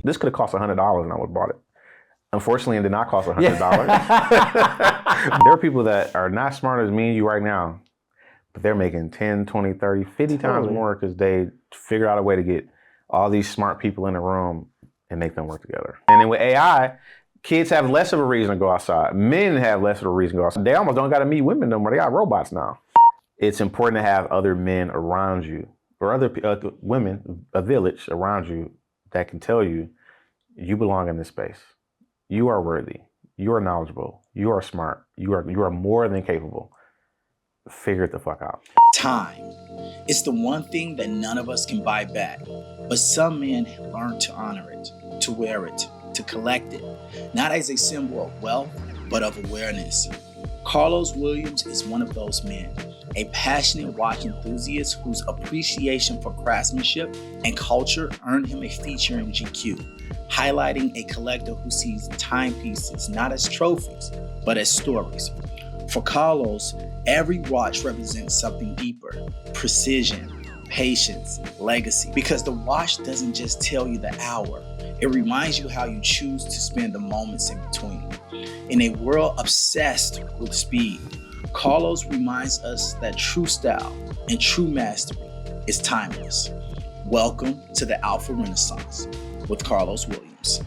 This could have cost $100 and I would have bought it. Unfortunately, it did not cost $100. There are people that are not smart as me and you right now, but they're making 10, 20, 30, 50 times more because they figured out a way to get all these smart people in the room and make them work together. And then with AI, kids have less of a reason to go outside. Men have less of a reason to go outside. They almost don't got to meet women no more. They got robots now. It's important to have other men around you or other women, a village around you that can tell you, you belong in this space. You are worthy. You are knowledgeable. You are smart. You are more than capable. Figure it the fuck out. Time. It's the one thing that none of us can buy back. But some men learn to honor it, to wear it, to collect it. Not as a symbol of wealth, but of awareness. Carlos Williams is one of those men. A passionate watch enthusiast whose appreciation for craftsmanship and culture earned him a feature in GQ. Highlighting a collector who sees timepieces not as trophies, but as stories. For Carlos, every watch represents something deeper: precision, patience, legacy. Because the watch doesn't just tell you the hour, it reminds you how you choose to spend the moments in between. In a world obsessed with speed, Carlos reminds us that true style and true mastery is timeless. Welcome to the Alpha Renaissance with Carlos Williams.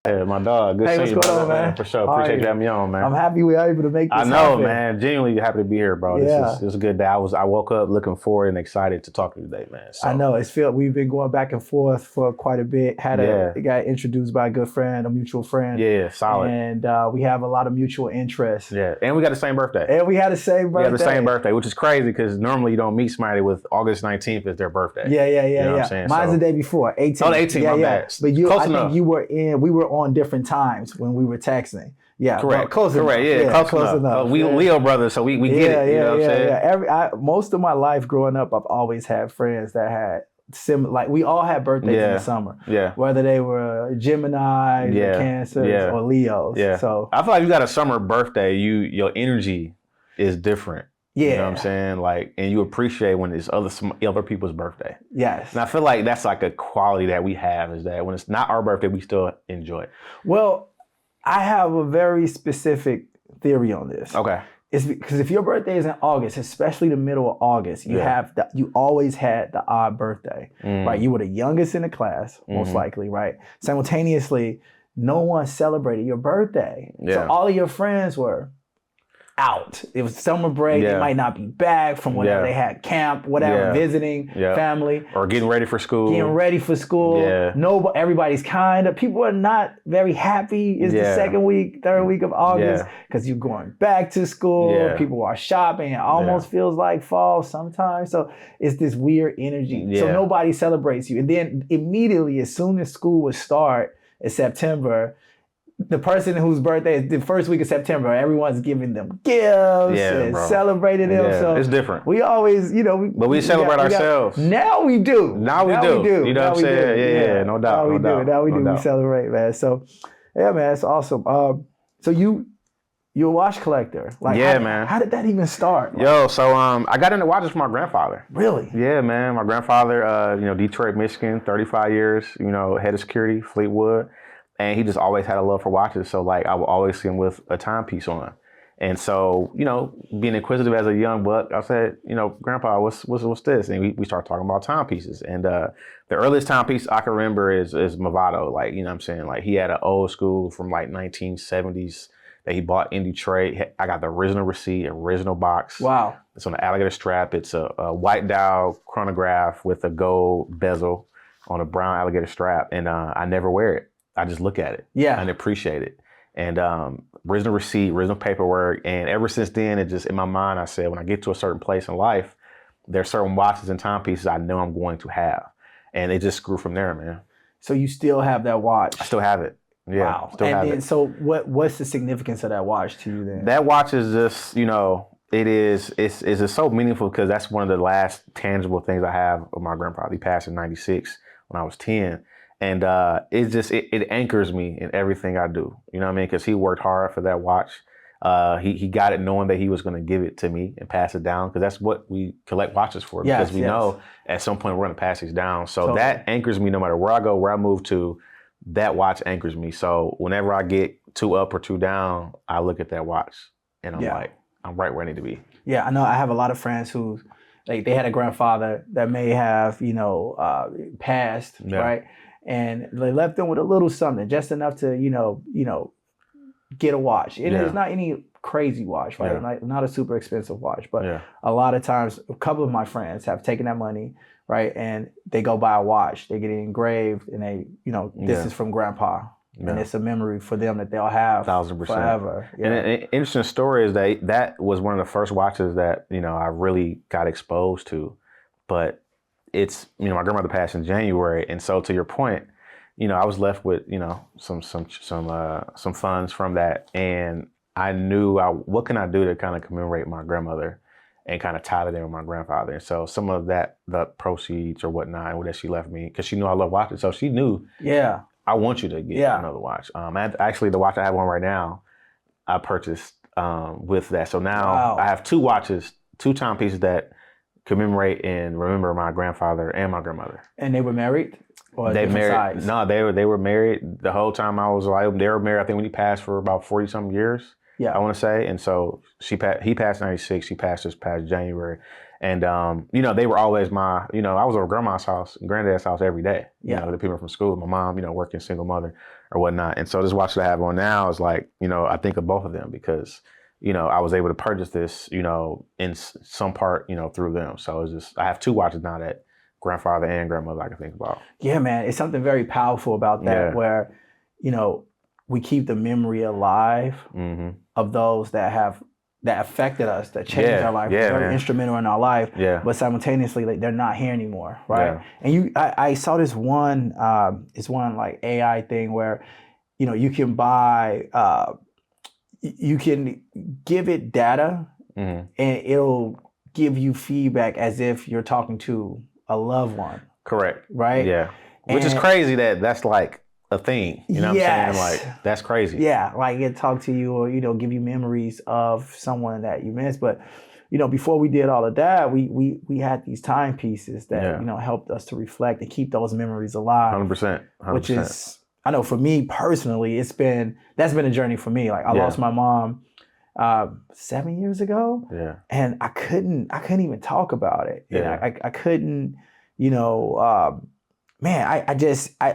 Hey, my dog. Good seeing you, what's going on, man? For sure. Appreciate you having me on, man. I'm happy we are able to make this happen. I know, man. Genuinely happy to be here, bro. Yeah. This is a good day. I woke up looking forward and excited to talk to you today, man. So. I know. We've been going back and forth for quite a bit. Got introduced by a good friend, a mutual friend. Yeah, solid. And we have a lot of mutual interests. Yeah, and we got the same birthday. We had the same birthday. Which is crazy because normally you don't meet somebody with August 19th as their birthday. Yeah. You know what I'm saying? Mine's the day before, 18th. Oh, the 18th, my bad. But we were on different times when we were texting. Yeah, correct. Close enough. Close enough. We Leo brothers, so we get it. You know what I'm saying? Most of my life growing up, I've always had friends that had like we all had birthdays in the summer. Yeah. Whether they were Geminis or Cancers or Leos. Yeah. So I feel like you got a summer birthday, your energy is different. Yeah. You know what I'm saying? Like, and you appreciate when it's other people's birthday. Yes. And I feel like that's like a quality that we have, is that when it's not our birthday, we still enjoy it. Well, I have a very specific theory on this. Okay. It's because if your birthday is in August, especially the middle of August, you always had the odd birthday, right? You were the youngest in the class, most likely, right? Simultaneously, no one celebrated your birthday. Yeah. So all of your friends were out. It was summer break. They might not be back from whatever they had, camp, whatever, visiting family. Or getting ready for school. Yeah. Everybody's people are not very happy. It's the third week of August, because you're going back to school. Yeah. People are shopping. It almost feels like fall sometimes. So it's this weird energy. Yeah. So nobody celebrates you. And then immediately, as soon as school would start in September, the person whose birthday is the first week of September, everyone's giving them gifts and celebrating them. Yeah, so it's different. We always, but we celebrate ourselves. Now we do. Now we do. You know what I'm saying? Yeah, no doubt. Now we do. We celebrate, man. So, yeah, man, it's awesome. So you're a watch collector. Man. How did that even start? So I got into watches from my grandfather. Really? Yeah, man. My grandfather, Detroit, Michigan, 35 years, head of security, Fleetwood. And he just always had a love for watches. So I would always see him with a timepiece on. And so, being inquisitive as a young buck, I said, Grandpa, what's this? And we started talking about timepieces. And the earliest timepiece I can remember is Movado. You know what I'm saying? He had an old school from 1970s that he bought in Detroit. I got the original receipt, original box. Wow. It's on the alligator strap. It's a white dial chronograph with a gold bezel on a brown alligator strap. And I never wear it. I just look at it and appreciate it. And original receipt, original paperwork. And ever since then, it just, in my mind, I said, when I get to a certain place in life, there are certain watches and timepieces I know I'm going to have. And it just grew from there, man. So you still have that watch? I still have it. Yeah, wow. Still have it. So what's the significance of that watch to you then? That watch is just, it's just so meaningful because that's one of the last tangible things I have of my grandfather. He passed in 96 when I was 10. And it anchors me in everything I do. You know what I mean? Because he worked hard for that watch. He got it knowing that he was going to give it to me and pass it down, because that's what we collect watches for, because we know at some point we're going to pass these down. So that anchors me no matter where I go, where I move to. That watch anchors me. So whenever I get 2 up or 2 down, I look at that watch and I'm like, I'm right where I need to be. Yeah, I know. I have a lot of friends who, like, they had a grandfather that may have, passed, right? And they left them with a little something, just enough to, get a watch. And it's not any crazy watch, right? Not a super expensive watch, but a lot of times, a couple of my friends have taken that money, right? And they go buy a watch, they get it engraved, and they, this is from grandpa. And it's a memory for them that they'll have 1,000% forever. Yeah. And an interesting story is that was one of the first watches that, I really got exposed to. But it's, my grandmother passed in January. And so to your point, I was left with, some funds from that. And I knew what can I do to kind of commemorate my grandmother and kind of tie it in with my grandfather. And so some of that, the proceeds or whatnot that she left me, because she knew I love watches. So she knew, I want you to get another watch. Actually, the watch I have on right now, I purchased with that. So now I have 2 watches, 2 timepieces that commemorate and remember my grandfather and my grandmother. And they were married? Or they married? Sides? No, they were married the whole time I was alive. They were married, I think, when he passed, for about 40-something years. Yeah, I want to say. And so he passed in 96. She passed this past January. And, they were always I was over grandma's house, granddad's house every day. The people from school, my mom, working single mother or whatnot. And so this watch that I have on now is like, I think of both of them because, I was able to purchase this, in some part, through them. So it's just, I have 2 watches now that grandfather and grandmother I can think about. Yeah, man. It's something very powerful about that where, we keep the memory alive of those that affected us, that changed our life, very instrumental in our life, but simultaneously, like, they're not here anymore, right? And I saw this one like AI thing where, you can buy, you can give it data and it'll give you feedback as if you're talking to a loved one. Correct. Right? Yeah. Which is crazy that's like a thing. You know what I'm saying? Like, that's crazy. Yeah. Like, it talk to you or, give you memories of someone that you miss. But, before we did all of that, we had these timepieces that, helped us to reflect and keep those memories alive. 100%. Which is, I know for me personally, that's been a journey for me. Like, I lost my mom 7 years ago. Yeah. And I couldn't even talk about it. Yeah. And I couldn't, I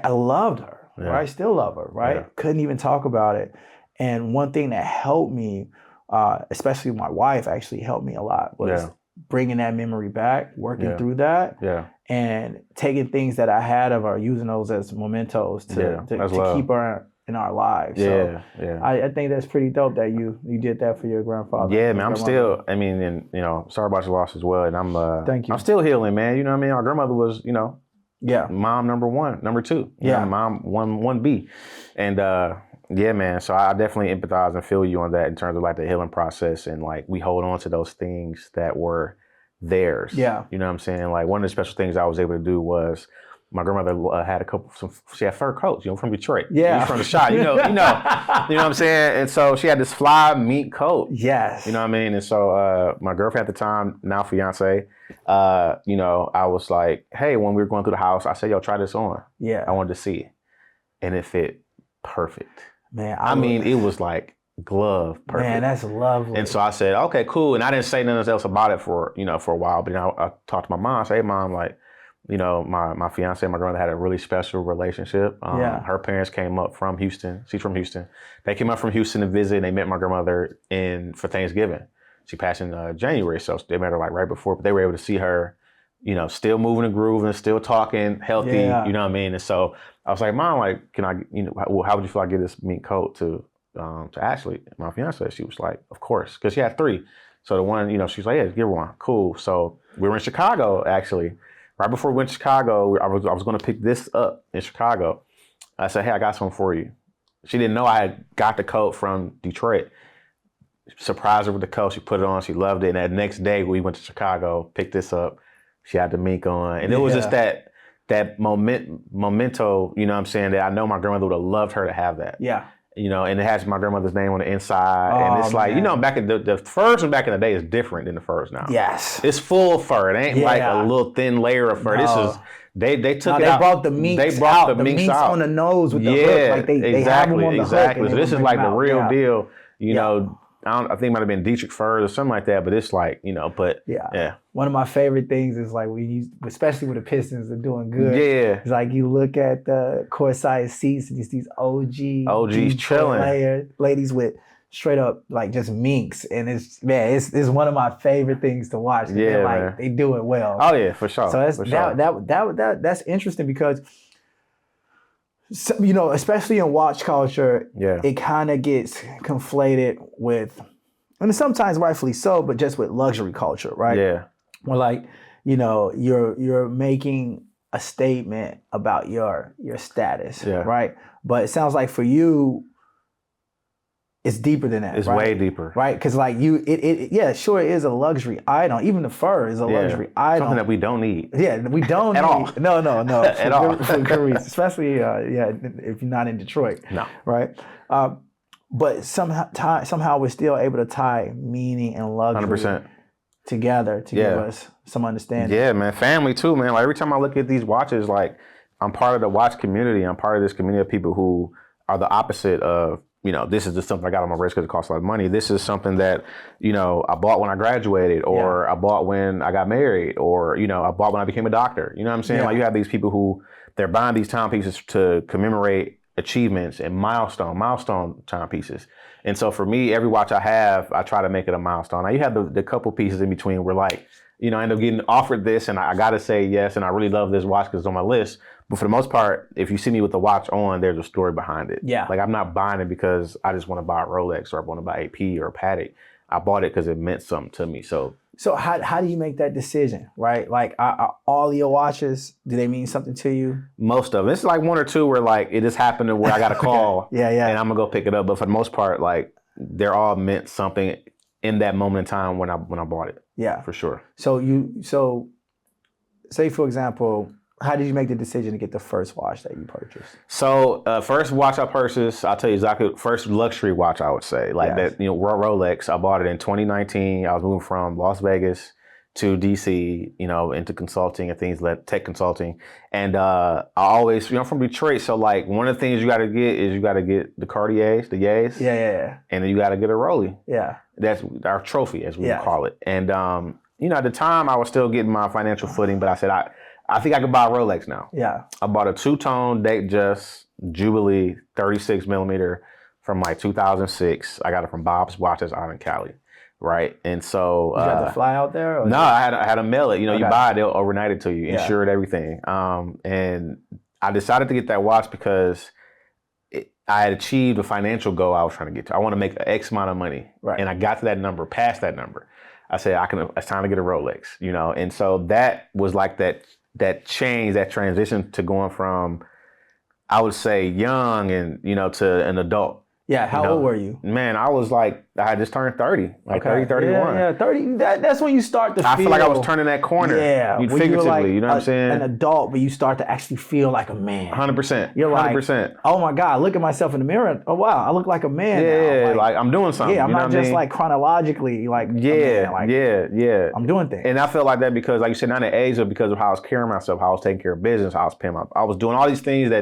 loved her. Yeah. Right? I still love her, right? Yeah. Couldn't even talk about it. And one thing that helped me, especially my wife actually helped me a lot, was bringing that memory back, working through that, and taking things that I had of her, using those as mementos to keep her in our lives. So I think that's pretty dope that you did that for your grandfather. Yeah, man, I'm still, and sorry about your loss as well. And Thank you. I'm still healing, man. You know what I mean? Our grandmother was, mom number 1, number 2. Mom 1B. And man, so I definitely empathize and feel you on that in terms of like the healing process, and like we hold on to those things that were theirs. Yeah. You know what I'm saying? Like, one of the special things I was able to do was my grandmother had she had fur coats, from Detroit. Yeah. From the shop, you know what I'm saying? And so she had this fly mink coat. Yes. You know what I mean? And so my girlfriend at the time, now fiance, I was like, hey, when we were going through the house, I said, yo, try this on. Yeah. I wanted to see it. And it fit perfect. Man, it was like glove perfect. Man, that's lovely. And so I said, okay, cool. And I didn't say nothing else about it for a while. But I talked to my mom. I said, hey, mom, like, my fiance and my grandmother had a really special relationship. Her parents came up from Houston. She's from Houston. They came up from Houston to visit, and they met my grandmother for Thanksgiving. She passed in January, so they met her like right before, but they were able to see her, still moving and grooving, still talking, healthy, you know what I mean? And so I was like, Mom, like, can I, how would you feel I give this mink coat to Ashley, my fiance? She was like, of course, because she had 3. So the one, she was like, yeah, give her one. Cool. So we were in Chicago, actually. Right before we went to Chicago, I was going to pick this up in Chicago. I said, hey, I got something for you. She didn't know I had got the coat from Detroit. Surprised her with the coat. She put it on. She loved it. And that next day, we went to Chicago, picked this up. She had the mink on. And it was just that memento, you know what I'm saying, that I know my grandmother would have loved her to have that. Yeah. You know, and it has my grandmother's name on the inside. And it's like, you know, back in the furs from back in the day is different than the furs now. Yes. It's full fur. It ain't like a little thin layer of fur. No. This is, they took it out. They brought the minks out. The minks out. On the nose with the hook. Like they have them on the hook. So this is like the real deal, you know. I think it might have been Dietrich furs or something like that, but it's like, you know, but yeah. One of my favorite things is like especially when the Pistons are doing good. Yeah. It's like you look at the courtside seats and it's these OGs chilling. Ladies with straight up like just minks. And it's one of my favorite things to watch. Yeah, like they do it well. Oh yeah, for sure. So that's interesting because, you know, especially in watch culture, it kind of gets conflated with, and sometimes rightfully so, but just with luxury culture, right? Yeah. Where like, you know, you're making a statement about your status, right? But it sounds like for you, it's deeper than that. It's way deeper, right? Because like sure, it is a luxury item. Even the fur is a luxury item. Something that we don't need. Yeah, we don't at need. all. No, at all. For good reasons, especially if you're not in Detroit. No, right? But somehow we're still able to tie meaning and luxury 100%. Together to give us some understanding. Yeah, man, family too, man. Like every time I look at these watches, like I'm part of the watch community. I'm part of this community of people who are the opposite of, you know, this is just something I got on my wrist because it costs a lot of money. This is something that, you know, I bought when I graduated, or I bought when I got married, or, you know, I bought when I became a doctor. You know what I'm saying? Like you have these people who they're buying these timepieces to commemorate achievements and milestone timepieces. And so for me, every watch I have, I try to make it a milestone. Now you have the couple pieces in between where like, you know, I end up getting offered this and I got to say yes. And I really love this watch because it's on my list. But for the most part, if you see me with the watch on, there's a story behind it. Yeah. Like I'm not buying it because I just want to buy a Rolex or I want to buy AP or a Patek. I bought it because it meant something to me. So how do you make that decision, right? Like are all your watches, do they mean something to you? Most of them. It's like one or two where like it just happened to where I got a call and I'm gonna go pick it up. But for the most part, like they're all meant something in that moment in time when I bought it. Yeah. For sure. So say for example, how did you make the decision to get the first watch that you purchased? So first watch I purchased, I'll tell you exactly, first luxury watch I would say. Like that, you know, Rolex, I bought it in 2019. I was moving from Las Vegas to DC, you know, into consulting and things like tech consulting. And I always, you know, I'm from Detroit. So like one of the things you got to get is you got to get the Cartiers, the Yays. Yeah. And then you got to get a Rollie. Yeah. That's our trophy, as we would call it. And, you know, at the time I was still getting my financial footing, but I said, I think I could buy a Rolex now. Yeah. I bought a two-tone Datejust Jubilee 36 millimeter from like 2006. I got it from Bob's Watches out in Cali. Right. And so you got to fly out there? Or no, I had to mail it. You know, you buy it, they'll overnight it to you, insured everything. And I decided to get that watch because I had achieved a financial goal I was trying to get to. I want to make X amount of money. Right. And I got to that number, past that number. I said, it's time to get a Rolex, you know? And so that was like that change, that transition to going from, I would say, young and, you know, to an adult. Yeah, how old were you? Man, I was like, I had just turned 30, like 30, 31. Yeah, 30, that's when you start to feel. I feel like I was turning that corner. Yeah. Figuratively, like you know what I'm saying? An adult, but you start to actually feel like a man. 100%. You're like, 100%. Oh my God, look at myself in the mirror. Oh wow, I look like a man now. Yeah, like I'm doing something. Yeah, I'm you know not just like chronologically like a man. Like, yeah. I'm doing things. And I felt like that because, like you said, not at age, but because of how I was carrying myself, how I was taking care of business, how I was paying I was doing all these things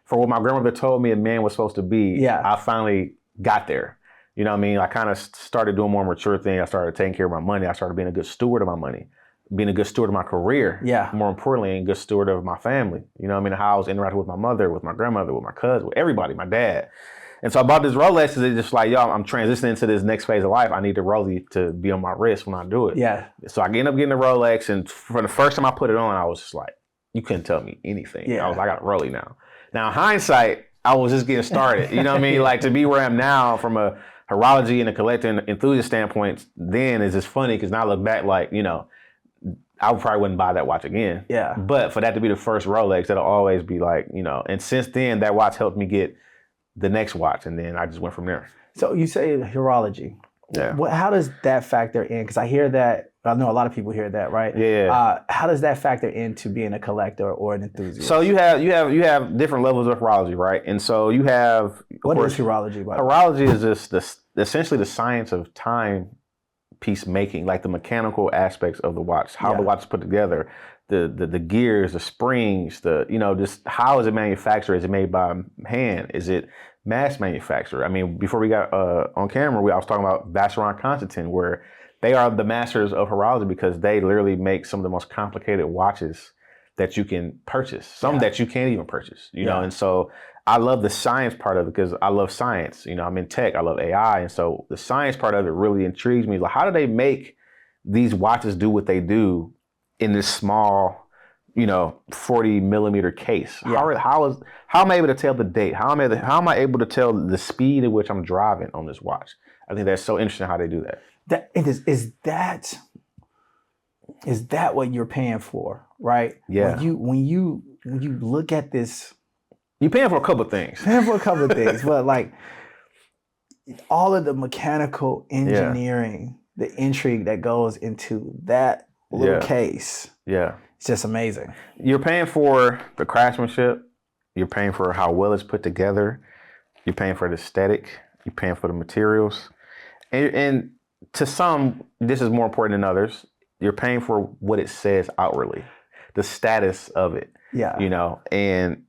for what my grandmother told me a man was supposed to be. Yeah. I finally got there. You know what I mean? I kind of started doing more mature things. I started taking care of my money. I started being a good steward of my money, being a good steward of my career. Yeah. More importantly, a good steward of my family. You know what I mean? How I was interacting with my mother, with my grandmother, with my cousin, with everybody, my dad. And so I bought this Rolex. It's just like, yo, I'm transitioning into this next phase of life. I need the Rollie to be on my wrist when I do it. Yeah. So I end up getting a Rolex. And for the first time I put it on, I was just like, you couldn't tell me anything. Yeah. I was like, I got a Rollie now. Now, hindsight, I was just getting started. You know what I mean? Like to be where I am now from a horology and a collecting enthusiast standpoint, then is just funny because now I look back like, you know, I probably wouldn't buy that watch again. Yeah. But for that to be the first Rolex, that'll always be like, you know, and since then that watch helped me get the next watch. And then I just went from there. So you say horology. Yeah. How does that factor in? Because I hear that I know a lot of people hear that, right? Yeah. How does that factor into being a collector or an enthusiast? So you have different levels of horology, right? And so you have what is horology? Horology is just essentially the science of timepiece making, like the mechanical aspects of the watch, how the watch is put together, the gears, the springs, just how is it manufactured? Is it made by hand? Is it mass manufactured? I mean, before we got on camera, I was talking about Vacheron Constantin, where they are the masters of horology because they literally make some of the most complicated watches that you can purchase, some that you can't even purchase, you know? And so I love the science part of it because I love science. I'm in tech, I love AI. And so the science part of it really intrigues me. Like, how do they make these watches do what they do in this small, 40 millimeter case? How am I able to tell the date? How am I able to tell the speed at which I'm driving on this watch? I think that's so interesting how they do that. Is that what you're paying for, right? Yeah. When you look at this, you're paying for a couple of things. But like all of the mechanical engineering, the intrigue that goes into that little case. Yeah. It's just amazing. You're paying for the craftsmanship. You're paying for how well it's put together. You're paying for the aesthetic. You're paying for the materials. And to some, this is more important than others. You're paying for what it says outwardly, the status of it. Yeah. And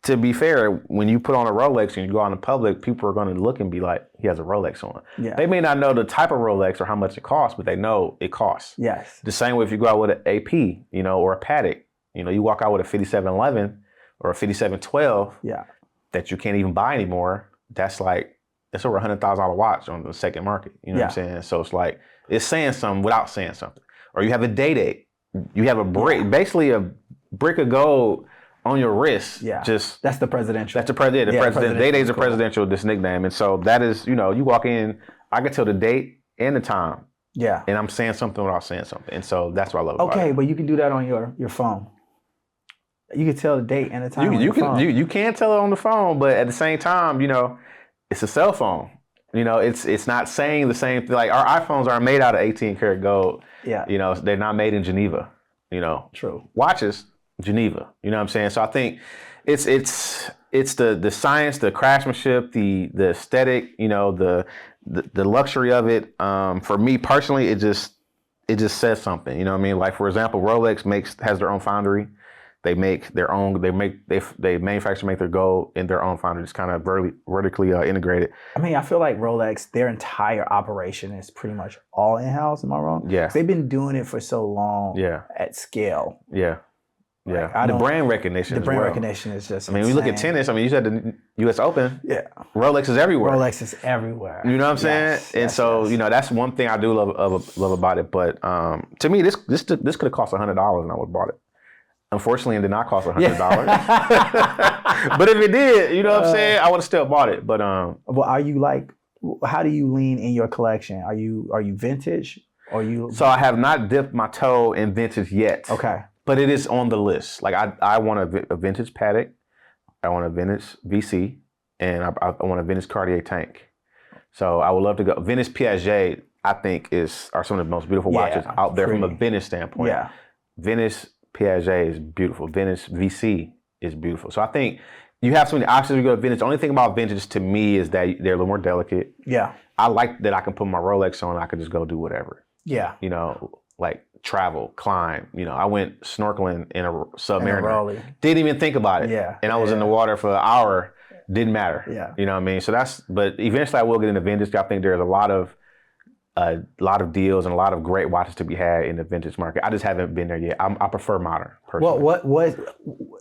to be fair, when you put on a Rolex and you go out in public, people are going to look and be like, he has a Rolex on. Yeah. They may not know the type of Rolex or how much it costs, but they know it costs. Yes. The same way if you go out with an AP, or a Patek, you walk out with a 5711 or a 5712 that you can't even buy anymore. That's over $100,000 watch on the second market. You know what I'm saying? So it's like, it's saying something without saying something. Or you have a date. You have a brick, basically a brick of gold on your wrist. Yeah. Just that's the presidential. That's the president. The president. Day is a presidential, this nickname. And so that is, you walk in, I can tell the date and the time. Yeah. And I'm saying something without saying something. And so that's what I love about it. Okay, but you can do that on your phone. You can tell the date and the time on your phone. You can tell it on the phone, but at the same time, it's a cell phone. It's not saying the same thing. Like, our iPhones are made out of 18 karat gold. Yeah. They're not made in Geneva. True. Watches, Geneva. You know what I'm saying? So I think it's the science, the craftsmanship, the aesthetic, the luxury of it. For me personally, it just says something. You know what I mean? Like, for example, Rolex has their own foundry. They make their own. They manufacture, make their gold in their own foundry. It's kind of vertically integrated. I mean, I feel like Rolex, their entire operation is pretty much all in house. Am I wrong? Yeah. They've been doing it for so long. Yeah. At scale. Yeah. Yeah. Like, the brand recognition. The brand recognition is just. I mean, we look at tennis. I mean, you said the U.S. Open. Yeah. Rolex is everywhere. Rolex is everywhere. You know what I'm saying? And so that's one thing I do love about it. But to me, this could have cost $100 and I would have bought it. Unfortunately, it did not cost $100. But if it did, you know what I'm saying, I would have still bought it. But well, are you how do you lean in your collection? Are you vintage? Or you? So I have not dipped my toe in vintage yet. Okay. But it is on the list. Like, I want a vintage Patek, I want a vintage VC, and I want a vintage Cartier tank. So I would love to go. Vintage Piaget, I think, are some of the most beautiful watches out there from a vintage standpoint. Yeah. Vintage Piaget is beautiful. Vintage VC is beautiful. So I think you have so many options when you go to vintage. The only thing about vintage to me is that they're a little more delicate. Yeah. I like that I can put my Rolex on and I can just go do whatever. Yeah. Like travel, climb. I went snorkeling in a Submariner. In a Didn't even think about it. Yeah. And I was in the water for an hour. Didn't matter. Yeah. You know what I mean? So but eventually I will get into vintage. I think there's a lot of deals and a lot of great watches to be had in the vintage market. I just haven't been there yet. I prefer modern, personally. Well,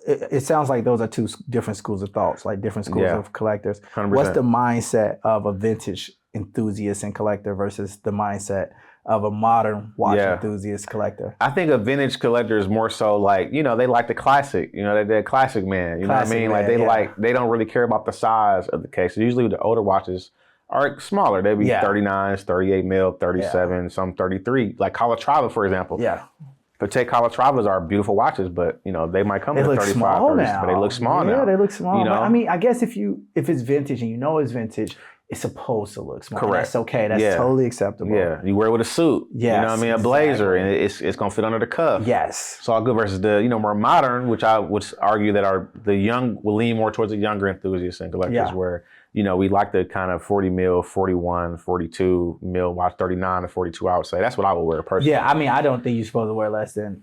it sounds like those are two different schools of thoughts, like different schools of collectors. 100%. What's the mindset of a vintage enthusiast and collector versus the mindset of a modern watch enthusiast collector? I think a vintage collector is more so like, they like the classic. They're a classic man. You know what I mean? Like they don't really care about the size of the case. So usually the older watches are smaller. They'd be 39s, 38 mil, 37, some 33. Like Calatrava, for example. Yeah. Patek Calatravas are beautiful watches, but they might come in 35, 30, but they look small now. Yeah, they look small. You know? I mean, I guess if it's vintage and it's vintage, it's supposed to look smart. Correct. That's okay. That's totally acceptable. Yeah, you wear it with a suit. Yes, you know what I mean, a blazer, exactly. and it's gonna fit under the cuff. Yes, it's all good. Versus the more modern, which I would argue that the young will lean more towards the younger enthusiasts and collectors, where we like the kind of 40 mil, 41, 42 mil watch, 39 to 42. I would say that's what I would wear personally. Yeah, I mean, I don't think you're supposed to wear less than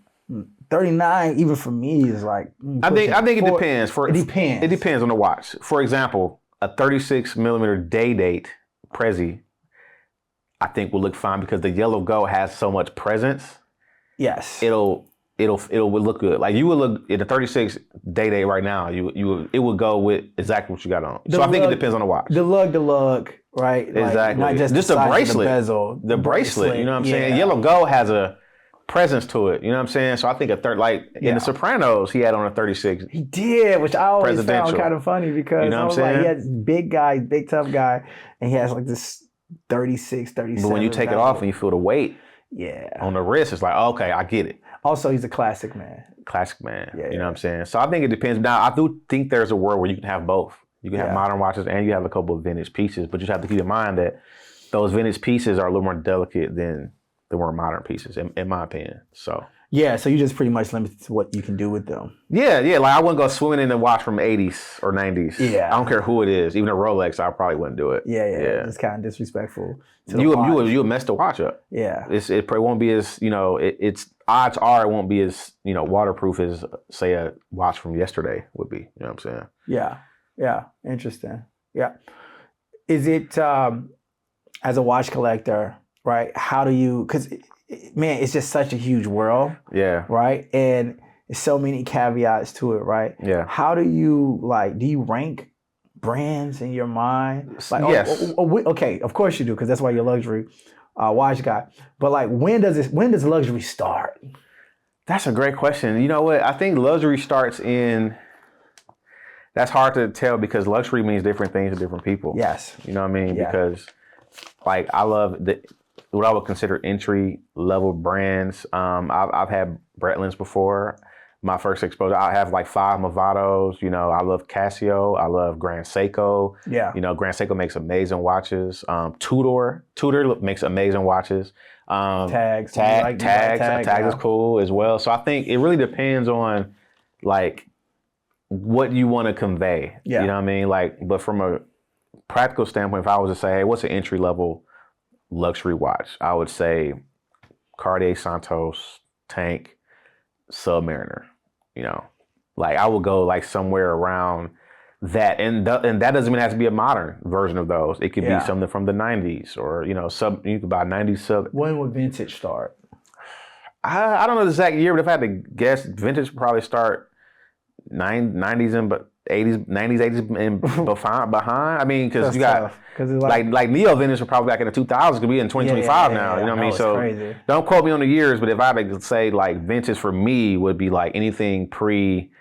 39. Even for me, is like I think it depends. It depends on the watch. For example, a 36 millimeter day date Prezi, I think will look fine because the yellow gold has so much presence. Yes, it'll look good. Like you would look at the 36 day right now. It would go with exactly what you got on. I think it depends on the watch. The lug, right? Exactly. Like, not just a bracelet. The bezel. The bracelet. You know what I'm saying? Yellow gold has a presence to it. You know what I'm saying? So I think in The Sopranos, he had on a 36. He did, which I always found kind of funny because I was like, he had this big tough guy, and he has like this 36, 37. But when you take it off and you feel the weight on the wrist, it's like, okay, I get it. Also, he's a classic man. Yeah, you know what I'm saying? So I think it depends. Now, I do think there's a world where you can have both. You can have modern watches and you have a couple of vintage pieces, but you have to keep in mind that those vintage pieces are a little more delicate than the more modern pieces, in my opinion. So so you just pretty much limited to what you can do with them. Yeah. Like I wouldn't go swimming in a watch from 80s or 90s. Yeah. I don't care who it is. Even a Rolex, I probably wouldn't do it. Yeah. It's kind of disrespectful. You would mess the watch up. Yeah. It probably won't be as, it's odds are it won't be as, waterproof as, say, a watch from yesterday would be. You know what I'm saying? Yeah. Interesting. Yeah. Is it, as a watch collector, right, how do you, because, man, it's just such a huge world. Yeah. Right? And there's so many caveats to it, right? Yeah. How do you, do you rank brands in your mind? Yes. Okay, of course you do, because that's why you're a luxury watch guy. But when does luxury start? That's a great question. You know what? I think luxury starts in, that's hard to tell because luxury means different things to different people. Yes. You know what I mean? Yeah. Because I love what I would consider entry level brands. I've had Bretlands before. My first exposure, I have 5 Movados. I love Casio. I love Grand Seiko. Yeah. Grand Seiko makes amazing watches. Tudor makes amazing watches. Tags is cool as well. So I think it really depends on what you want to convey. Yeah. You know what I mean? But from a practical standpoint, if I was to say, hey, what's an entry level luxury watch? I would say Cartier Santos, Tank, Submariner. I would go somewhere around that, and that doesn't even have to be a modern version of those. It could be something from the 90s, or you could buy 90s sub. When would vintage start? I don't know the exact year, but if I had to guess, vintage would probably start 90s and 80s, 90s, 80s and behind. I mean, because you got like neo vintage were probably back in the 2000s. Could be in 2025 now. You know what I mean? So crazy. Don't quote me on the years, but if I had to say vintage for me would be anything pre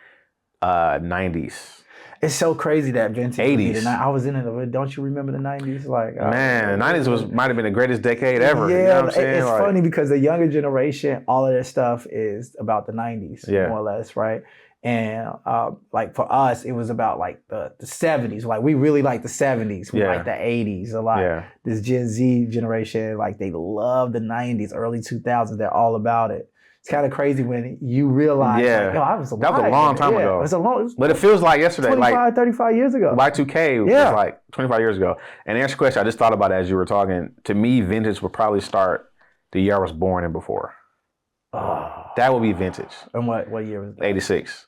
90s. It's so crazy that vintage 80s. I was in it. Don't you remember the 90s? Man, the 90s might have been the greatest decade ever. Yeah, you know what I'm saying? It's funny because the younger generation, all of their stuff is about the 90s, more or less, right? And for us, it was about the 70s. We really like the 70s. We like the 80s a lot. Yeah. This Gen Z generation, they love the 90s, early 2000s. They're all about it. It's kind of crazy when you realize, I was alive. That was a long time ago. But it feels like yesterday. 35 years ago. Y2K was 25 years ago. And to answer your question, I just thought about it as you were talking. To me, vintage would probably start the year I was born and before. Oh. That would be vintage. And what year was that? 86.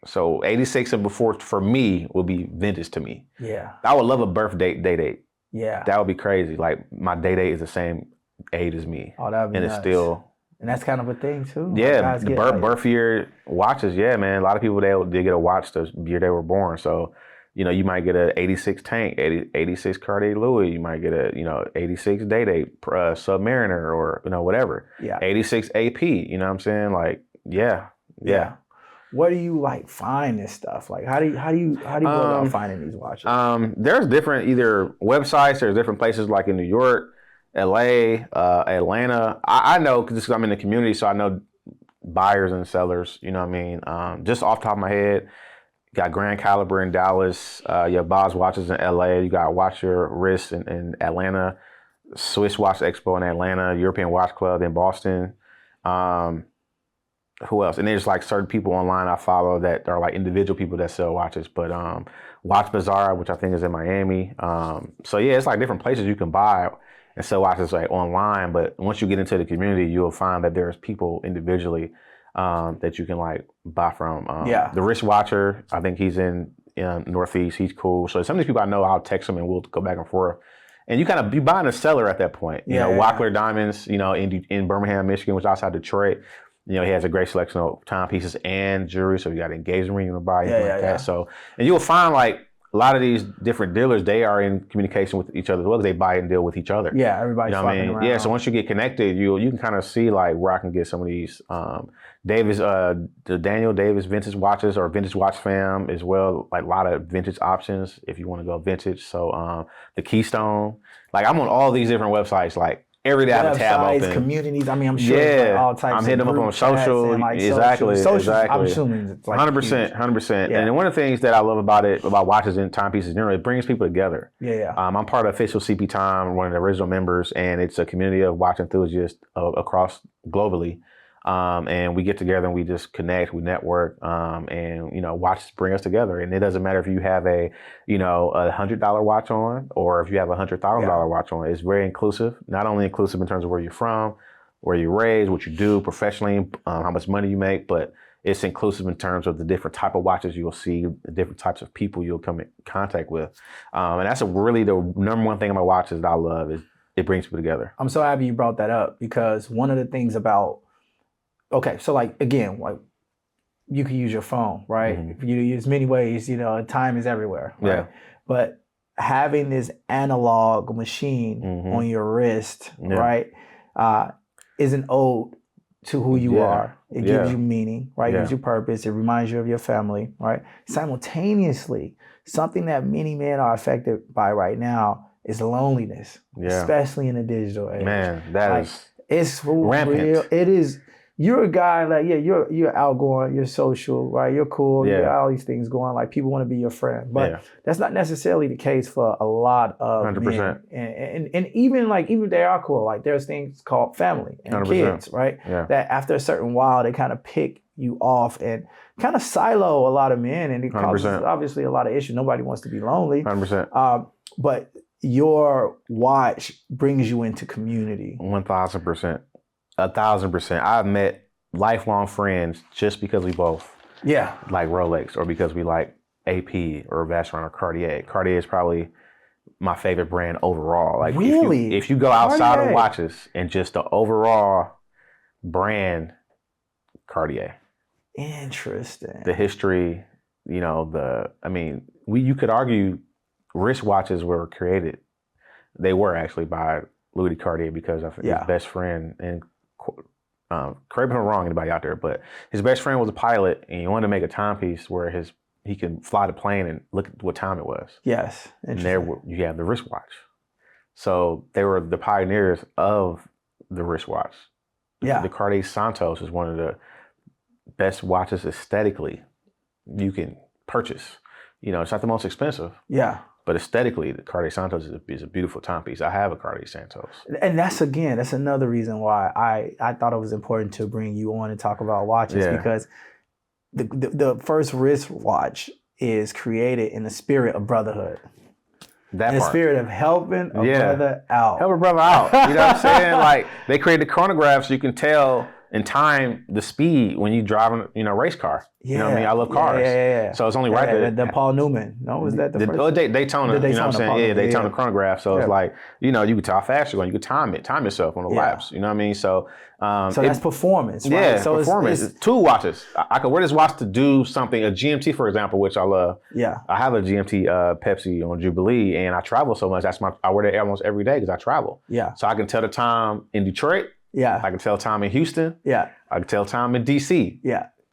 So 86 and before for me would be vintage to me. Yeah. I would love a birthday date. Yeah. That would be crazy. My day date is the same age as me. Oh, that would be nuts. It's still. And that's kind of a thing too. Yeah, the birth year watches. Yeah, man. A lot of people they get a watch the year they were born. So, you might get a 86 Tank, 86 Cartier Louis. You might get a 86 Day-Date Submariner or whatever. Yeah. 86 AP. You know what I'm saying? Yeah. Where do you find this stuff? How do you go about finding these watches? There's different either websites. There's different places in New York, LA, Atlanta. I know because I'm in the community, so I know buyers and sellers. You know what I mean? Just off the top of my head, You got Grand Caliber in Dallas. You have Boz Watches in LA. You got Watch Your Wrist in Atlanta. Swiss Watch Expo in Atlanta. European Watch Club in Boston. Who else? And there's like certain people online I follow that are like individual people that sell watches. But Watch Bazaar, which I think is in Miami. So yeah, it's like different places you can buy and sell watches like online. But once you get into the community, you'll find that there's people individually that you can like buy from. The Wrist Watcher, I think he's in Northeast. He's cool. So some of these people I know, I'll text them and we'll go back and forth. And you buying a seller at that point. You know, Wackler Diamonds, you know, in Birmingham, Michigan, which is outside Detroit. You know, he has a great selection of timepieces and jewelry. So you got an engagement ring you want to buy, that. So, and you'll find like a lot of these different dealers, they are in communication with each other as well because they buy and deal with each other. Yeah, everybody's swapping around. Yeah, so once you get connected, you can kind of see like where I can get some of these the Daniel Davis vintage watches or vintage watch fam as well. Like a lot of vintage options if you want to go vintage. So the Keystone, like I'm on all these different websites. Like every day I have a tab open. Communities. I mean, I'm sure it's like all types. I'm hitting them up on social. Exactly. I'm assuming it's like 100%. And one of the things that I love about watches and timepieces, it brings people together. I'm part of Official CP Time, one of the original members, and it's a community of watch enthusiasts across globally. And we get together and we just connect, we network, and watches bring us together. And it doesn't matter if you have a $100 watch on or if you have a $100,000 watch on. It's very inclusive. Not only inclusive in terms of where you're from, where you're raised, what you do professionally, how much money you make, but it's inclusive in terms of the different type of watches you'll see, the different types of people you'll come in contact with. And that's really the number one thing about watches that I love is it brings people together. I'm so happy you brought that up because one of the things about so like again, like you can use your phone, right? Mm-hmm. You use many ways, time is everywhere, right? But having this analog machine on your wrist, right, is an ode to who you are. It gives you meaning, right? It gives you purpose. It reminds you of your family, right? Simultaneously, something that many men are affected by right now is loneliness, especially in the digital age. Man, it's rampant. Real. It is. You're a guy like, you're outgoing, you're social, right? You're cool, you got all these things going, like people want to be your friend. But that's not necessarily the case for a lot of 100%. Men. And even if they are cool, like there's things called family and 100%. kids, right? That after a certain while, they kind of pick you off and kind of silo a lot of men. And it causes obviously a lot of issues. Nobody wants to be lonely. 100%. But your watch brings you into community. 1,000%. 1,000%. I've met lifelong friends just because we both like Rolex or because we like AP or Vacheron or Cartier. Cartier is probably my favorite brand overall. Like really? If you go outside of watches and just the overall brand, Cartier. Interesting. The history, you could argue wristwatches were created. They were actually by Louis Cartier because of his best friend and correct me if I'm wrong, anybody out there, but his best friend was a pilot and he wanted to make a timepiece where he can fly the plane and look at what time it was. Yes. And there you have the wristwatch. So they were the pioneers of the wristwatch. The Cartier Santos is one of the best watches aesthetically you can purchase. It's not the most expensive. But aesthetically, the Cartier Santos is a beautiful timepiece. I have a Cartier Santos. And that's another reason why I thought it was important to bring you on and talk about watches because the first wristwatch is created in the spirit of brotherhood. The spirit of helping a brother out. Help a brother out. You know what I'm saying? Like they created the chronograph so you can tell in time the speed when you driving, a race car. You know what I mean? I love cars. So it's only right there. The Paul Newman. No, was that the first? Daytona. You know what I'm saying? Daytona chronograph. So it's like, you can tell how fast you're going. You can time yourself on the laps. You know what I mean? So that's performance, right? Yeah, so performance. It's two watches. I could wear this watch to do something, a GMT, for example, which I love. I have a GMT Pepsi on Jubilee, and I travel so much. I wear that almost every day because I travel. So I can tell the time in Detroit. I can tell time in Houston. I can tell time in DC.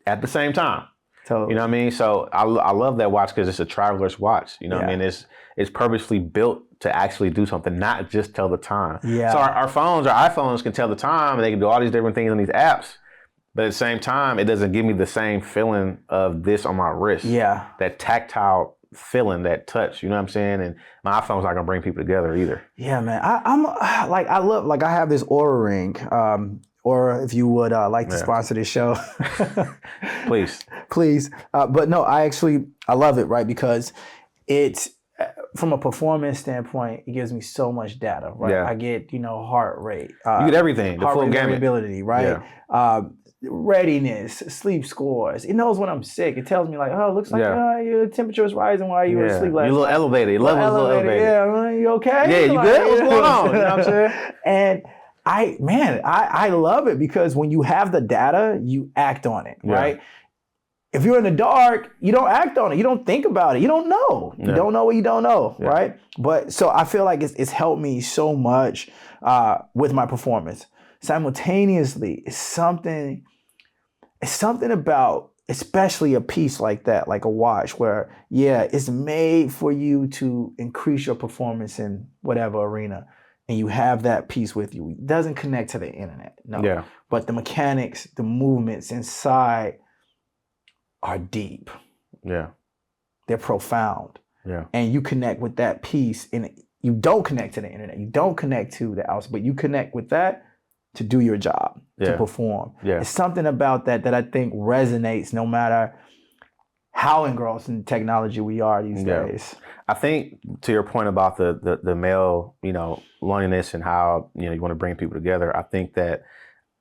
At the same time. Totally. You know what I mean? So I love that watch because it's a traveler's watch. You know what I mean? It's purposely built to actually do something, not just tell the time. So our iPhones can tell the time and they can do all these different things on these apps. But at the same time, it doesn't give me the same feeling of this on my wrist. Yeah. That tactile feeling, that touch, you know what I'm saying? And my iPhone's not gonna bring people together either. Yeah, man. I love, like, I have this Aura ring. Or if you would like to sponsor this show. Please. Please. But no, I love it, right? Because it's, from a performance standpoint, it gives me so much data, right? Yeah. I get, heart rate. You get everything, the heart full rate gamut. variability, right? Yeah. Readiness, sleep scores. It knows when I'm sick. It tells me like, oh, it looks like your temperature is rising while you were asleep last night. You're a little elevated. Your level's a little elevated. Yeah, you okay? Yeah, you good? What's going on? You know what I'm saying? And I love it because when you have the data, you act on it, right? If you're in the dark, you don't act on it. You don't think about it. You don't know. You don't know what you don't know, right? But so I feel like it's helped me so much with my performance. Simultaneously, it's something about, especially a piece like that, like a watch, where it's made for you to increase your performance in whatever arena. And you have that piece with you. It doesn't connect to the internet, no. Yeah. But the mechanics, the movements inside are deep. Yeah. They're profound. Yeah. And you connect with that piece, and you don't connect to the internet. You don't connect to the outside, but you connect with that to do your job, to perform. Yeah. It's something about that I think resonates no matter how engrossed in technology we are these days. I think to your point about the male, loneliness and how, you want to bring people together, I think that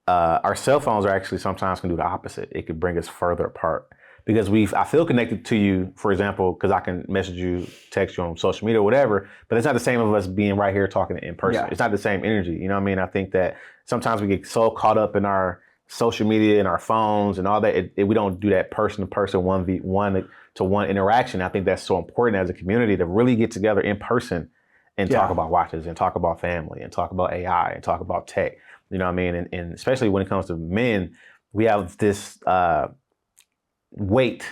our cell phones are actually sometimes can do the opposite. It could bring us further apart because I feel connected to you, for example, because I can message you, text you on social media or whatever, but it's not the same of us being right here talking in person. Yeah. It's not the same energy. You know what I mean? I think that sometimes we get so caught up in our social media and our phones and all that, we don't do that person-to-person, 1v1 interaction. I think that's so important as a community to really get together in person and talk about watches and talk about family and talk about AI and talk about tech. You know what I mean? And especially when it comes to men, we have this weight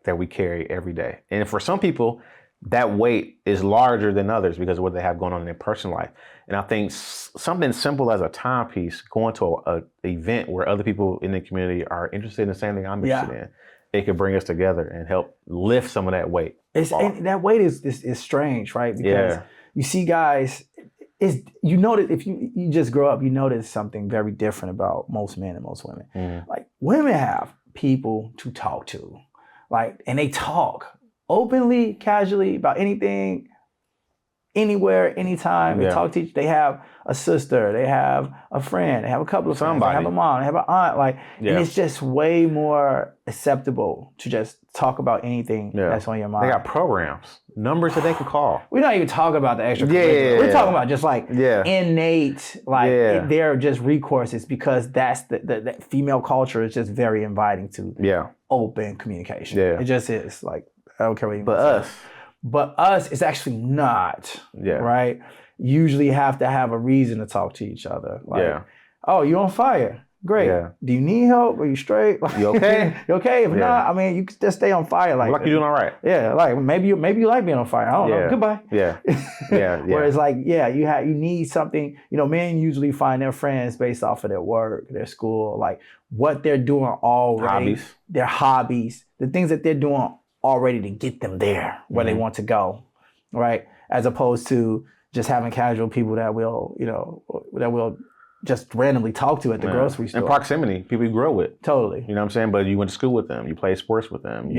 that we carry every day. And for some people, that weight is larger than others because of what they have going on in their personal life. And I think something simple as a timepiece, going to an event where other people in the community are interested in the same thing I'm interested in, it could bring us together and help lift some of that weight. And that weight is strange, right? Because you see guys, you notice, if you just grow up, you notice something very different about most men and most women. Mm-hmm. Like, women have people to talk to, like, and they talk openly, casually about anything, anywhere, anytime. They talk to each. They have a sister, they have a friend, they have a couple of friends, they have a mom, they have an aunt, like, and it's just way more acceptable to just talk about anything that's on your mind. They got programs, numbers that they can call. We're not even talking about the extracurricular. We're talking about just like innate, like they're just recourses because that's the female culture is just very inviting to open communication. It just is. Like, I don't care what you But us, it's actually not, right? Usually have to have a reason to talk to each other. Like, oh, you on fire? Great. Yeah. Do you need help? Are you straight? Like, you okay? You okay? If not, I mean, you can just stay on fire. Like you're doing all right. Yeah, like maybe you like being on fire. I don't know. Goodbye. Yeah. Whereas like, you need something. Men usually find their friends based off of their work, their school, like what they're doing already. Their hobbies, the things that they're doing already to get them there where they want to go, right? As opposed to just having casual people that will just randomly talk to at the grocery store. And proximity, people you grow with. Totally. You know what I'm saying? But you went to school with them. You played sports with them.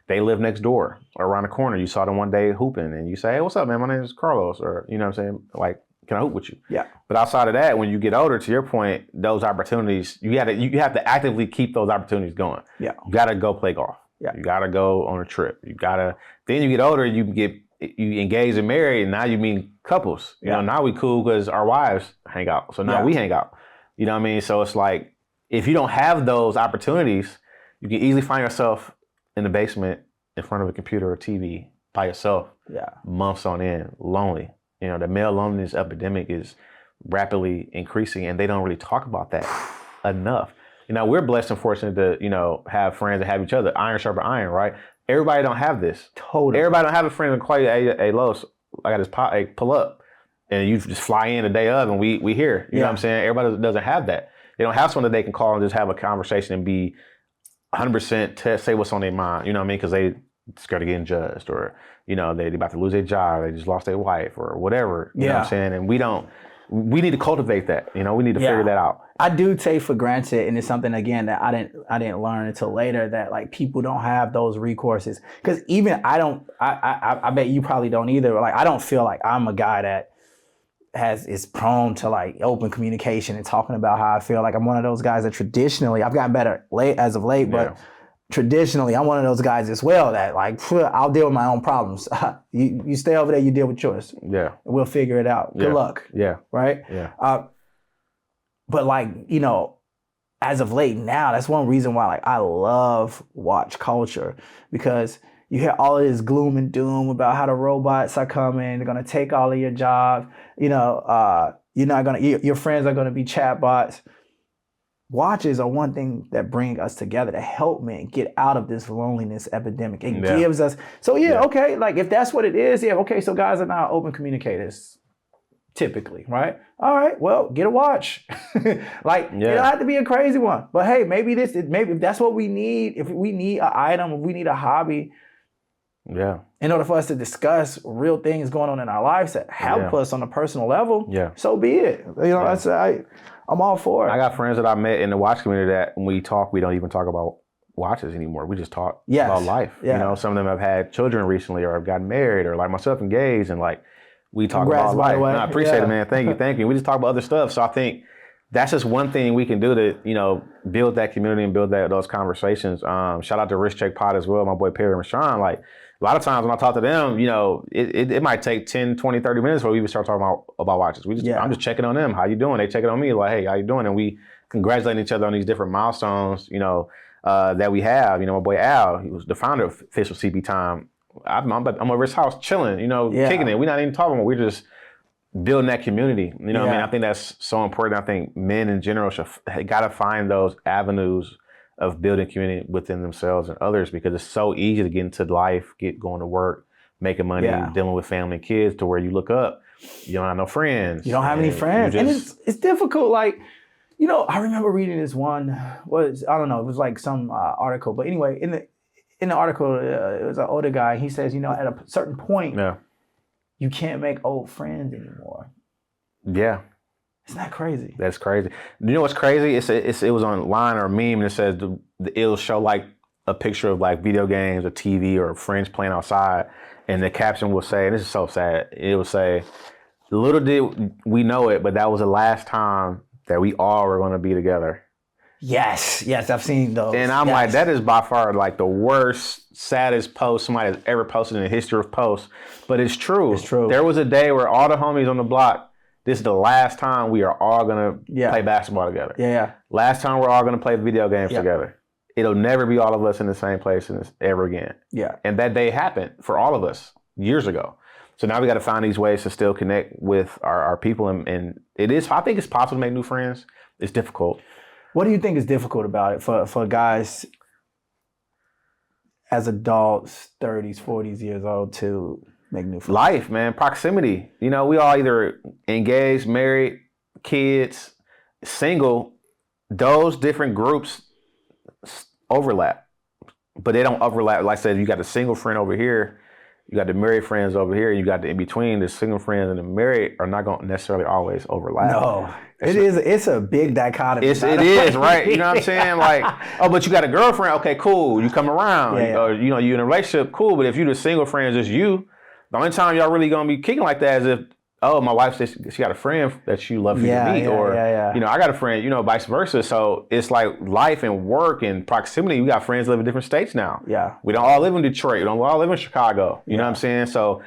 They live next door or around the corner. You saw them one day hooping and you say, hey, what's up, man? My name is Carlos. Or, you know what I'm saying? Like, can I hoop with you? Yeah. But outside of that, when you get older, to your point, those opportunities, you have to actively keep those opportunities going. Yeah. You got to go play golf. Yeah. You got to go on a trip. Then you get older, you engage and marry, and now you meet couples. You know, now we cool because our wives hang out. So now we hang out. You know what I mean? So it's like, if you don't have those opportunities, you can easily find yourself in the basement in front of a computer or TV by yourself. Yeah. Months on end, lonely. The male loneliness epidemic is rapidly increasing, and they don't really talk about that enough. We're blessed and fortunate to, have friends and have each other. Iron sharper iron, right? Everybody don't have this. Totally. Everybody don't have a friend that call you, hey, Los, I got this pull up. And you just fly in the day of and we here. You know what I'm saying? Everybody doesn't have that. They don't have someone that they can call and just have a conversation and be 100% say what's on their mind. You know what I mean? Because they scared of getting judged, or they about to lose their job, they just lost their wife, or whatever. You know what I'm saying? And we need to cultivate that. We need to figure that out. I do take for granted, and it's something again that I didn't learn until later, that like people don't have those recourses. Because even I bet you probably don't either. Like I don't feel like I'm a guy that is prone to like open communication and talking about how I feel. Like I'm one of those guys that traditionally, I've gotten better as of late, but traditionally I'm one of those guys as well that like, I'll deal with my own problems. You stay over there, you deal with yours. Yeah. We'll figure it out. Good luck. Yeah. Right? Yeah. But like, as of late now, that's one reason why like I love watch culture, because you hear all of this gloom and doom about how the robots are coming, they're gonna take all of your jobs. Your friends are gonna be chatbots. Watches are one thing that bring us together, to help men get out of this loneliness epidemic. It gives us, okay, like if that's what it is, okay, so guys are now open communicators, typically, right? All right, well, get a watch. It don't have to be a crazy one, but hey, maybe if that's what we need, if we need an item, if we need a hobby, in order for us to discuss real things going on in our lives that help us on a personal level, so be it. I'm all for it. I got friends that I met in the watch community that when we talk, we don't even talk about watches anymore. We just talk about life. Some of them have had children recently, or have gotten married, or like myself, engaged, and like we talk about life. I appreciate it, man. Thank you. We just talk about other stuff. So I think that's just one thing we can do to, build that community and build those conversations. Shout out to Risk Check Pod as well, my boy Perry and Rashawn. Like a lot of times when I talk to them, it might take 10, 20, 30 minutes before we even start talking about watches. I'm just checking on them. How you doing? They checking on me like, hey, how you doing? And we congratulating each other on these different milestones, that we have. My boy Al, he was the founder of Official CB Time. I'm over his house chilling, kicking it. We're not even talking. We're just building that community. What I mean? I think that's so important. I think men in general got to find those avenues of building community within themselves and others, because it's so easy to get into life, going to work, making money, dealing with family and kids, to where you look up, you don't have no friends. You don't have any friends. And it's difficult. Like, I remember reading this one, it was like some article. But anyway, in the article, it was an older guy. He says, at a certain point, you can't make old friends anymore. Yeah. Isn't that crazy? That's crazy. You know what's crazy? It was online or a meme, and it says it'll show like a picture of like video games or TV or friends playing outside, and the caption will say, and this is so sad, it will say, little did we know it, but that was the last time that we all were going to be together. Yes, I've seen those. And I'm like, that is by far like the worst, saddest post somebody has ever posted in the history of posts. But it's true. It's true. There was a day where all the homies on the block, this is the last time we are all going to play basketball together. Yeah. Last time we're all going to play video games together. It'll never be all of us in the same place ever again. Yeah. And that day happened for all of us years ago. So now we got to find these ways to still connect with our people. And it is, I think it's possible to make new friends. It's difficult. What do you think is difficult about it for guys as adults, 30s, 40s years old, to make new friends? Life, man. Proximity. We all either engaged, married, kids, single. Those different groups overlap. But they don't overlap. Like I said, you got the single friend over here, you got the married friends over here, you got the in-between. The single friends and the married are not going to necessarily always overlap. No. It's a big dichotomy. It is, right? You know what I'm saying? Like, oh, but you got a girlfriend. Okay, cool. You come around. Or, you in a relationship, cool. But if you're the single friend, it's just you. The only time y'all really going to be kicking like that is if, oh, my wife says she got a friend that she loves you to meet. Or, I got a friend, vice versa. So it's like life and work and proximity. We got friends live in different states now. Yeah. We don't all live in Detroit. We don't all live in Chicago. You know what I'm saying? So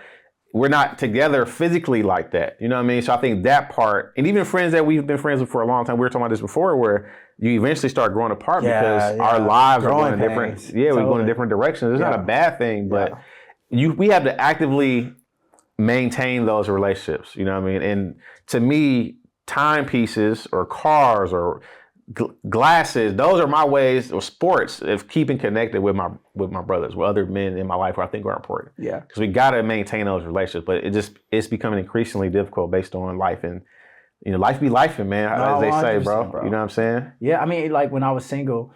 we're not together physically like that. You know what I mean? So I think that part, and even friends that we've been friends with for a long time, we were talking about this before, where you eventually start growing apart because our lives are going in different, we're going in different directions. It's not a bad thing, but we have to actively maintain those relationships. You know what I mean? And to me, timepieces or cars or glasses, those are my ways, or sports, of keeping connected with my brothers, with other men in my life who I think are important. Yeah. Because we got to maintain those relationships, but it's becoming increasingly difficult based on life and You know, life be lifing, man, as they say, bro. bro. You know what I'm saying? Yeah, I mean, like when I was single,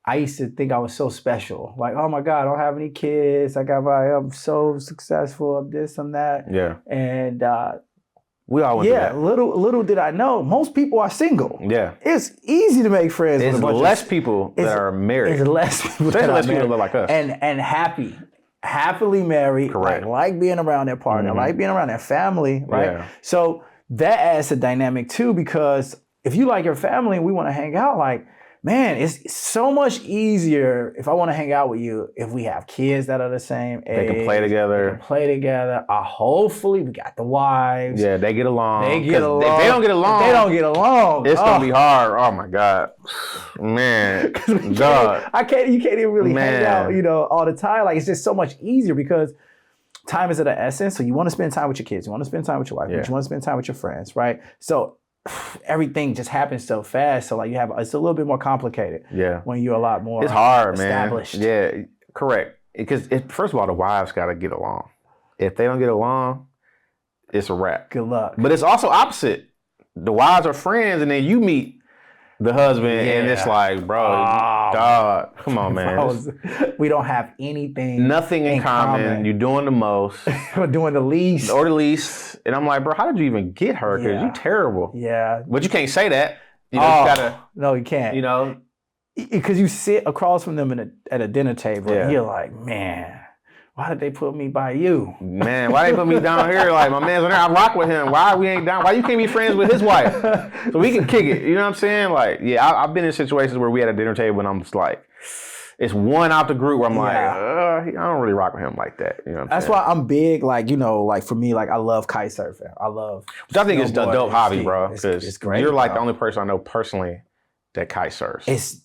I used to think I was so special. Like, oh my God, I don't have any kids. I'm so successful. I'm this, I'm that. Yeah. And we all went through that. little did I know, most people are single. Yeah. It's easy to make friends. It's with a bunch less people that are married. It's less people Especially that less are people married. that look like us. And happily married. Correct. Like being around their partner, like being around their family, right? Yeah. So that adds a dynamic too, because if you like your family and we want to hang out, like, man, it's so much easier if I want to hang out with you if we have kids that are the same age. They can play together. Hopefully, we got the wives. Yeah, they get along. They get along. If they don't get along, it's gonna be hard. Oh my God, man, God, you can't even really hang out, all the time. Like, it's just so much easier because time is of the essence. So you want to spend time with your kids, you want to spend time with your wife, but you want to spend time with your friends, right? So everything just happens so fast. So like it's a little bit more complicated. Yeah. When you're a lot more it's hard, established. Man. Yeah, correct. Because first of all, the wives got to get along. If they don't get along, it's a wrap. Good luck. But it's also opposite. The wives are friends, and then you meet the husband, and it's like, bro, dog, come on, man. We don't have anything. Nothing in common. You're doing the most. We're doing the least. Or the least. And I'm like, bro, how did you even get her? Because you're terrible. Yeah. But you can't say that. You gotta. No, you can't. Because you sit across from them at a dinner table, and you're like, man, why did they put me by you? Man, why they put me down here? Like, my man's on there, I rock with him. Why we ain't down? Why you can't be friends with his wife? So we can kick it. You know what I'm saying? Like, yeah, I've been in situations where we had a dinner table and I'm just like, it's one out the group where I'm like, I don't really rock with him like that. You know what I'm That's saying? why I'm big, like for me, like I love kite surfing. Which I think it's a dope hobby, bro. Because it's great. You're like the only person I know personally that kite surfs. It's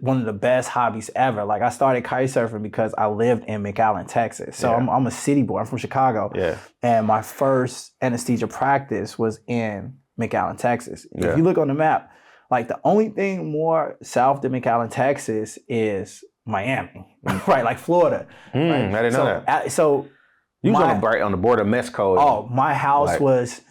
one of the best hobbies ever. Like I started kite surfing because I lived in McAllen, Texas. So I'm a city boy. I'm from Chicago. Yeah. And my first anesthesia practice was in McAllen, Texas. If you look on the map, like the only thing more south than McAllen, Texas is Miami, right? Like Florida. Right? I didn't know that. So you was on the border of Mexico. Oh, my house was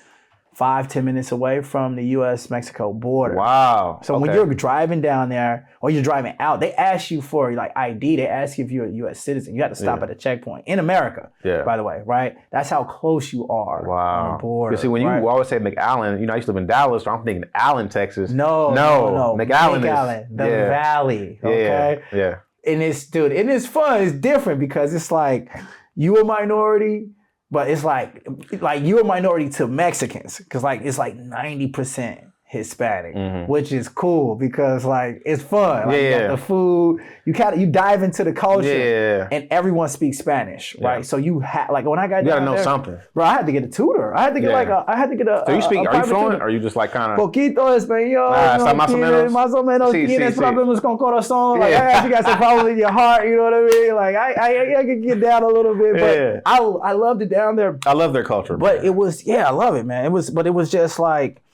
5-10 minutes away from the U.S.-Mexico border. Wow. So when you're driving down there or you're driving out, they ask you for like ID. They ask you if you're a U.S. citizen. You have to stop at a checkpoint in America, by the way, right? That's how close you are on the border. You see, when you always say McAllen, I used to live in Dallas, so I'm thinking Allen, Texas. No. McAllen the valley, okay? Yeah. And it's fun. It's different because it's like you a minority, but it's like you're a minority to Mexicans because like it's like 90% Hispanic, which is cool because like it's fun. Like, you got the food, you dive into the culture, and everyone speaks Spanish, right? So you like when I got you gotta know something, bro. I had to get a tutor. I had to get a. So you speak? Are you fluent? Or are you just like kind of poquito español? Más o menos. Tienes problemas con corazón. Like I you got some problems in your heart. You know what I mean? Like I can get down a little bit, but I loved it down there. I love their culture, but man. it was I love it, man. It was just like.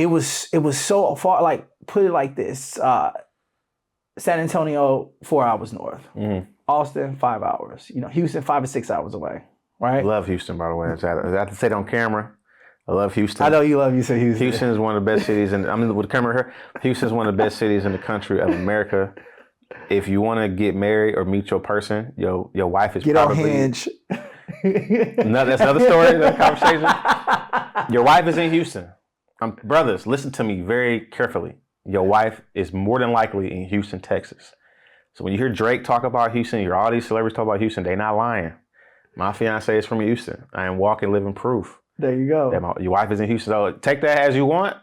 It was so far, like, put it like this. San Antonio, 4 hours north. Austin, 5 hours. Houston, 5 or 6 hours away, right? I love Houston, by the way. I have to say it on camera. I love Houston. I know you love Houston. Houston is one of the best cities, and I'm with the camera here. Houston is one of the best cities in the country of America. If you want to get married or meet your person, your wife is probably... Get on Hinge. That's another story, another conversation. Your wife is in Houston. Brothers, listen to me very carefully. Your wife is more than likely in Houston, Texas. So when you hear Drake talk about Houston, you hear all these celebrities talk about Houston, they're not lying. My fiance is from Houston. I am walking, living proof. There you go. Your wife is in Houston. So take that as you want.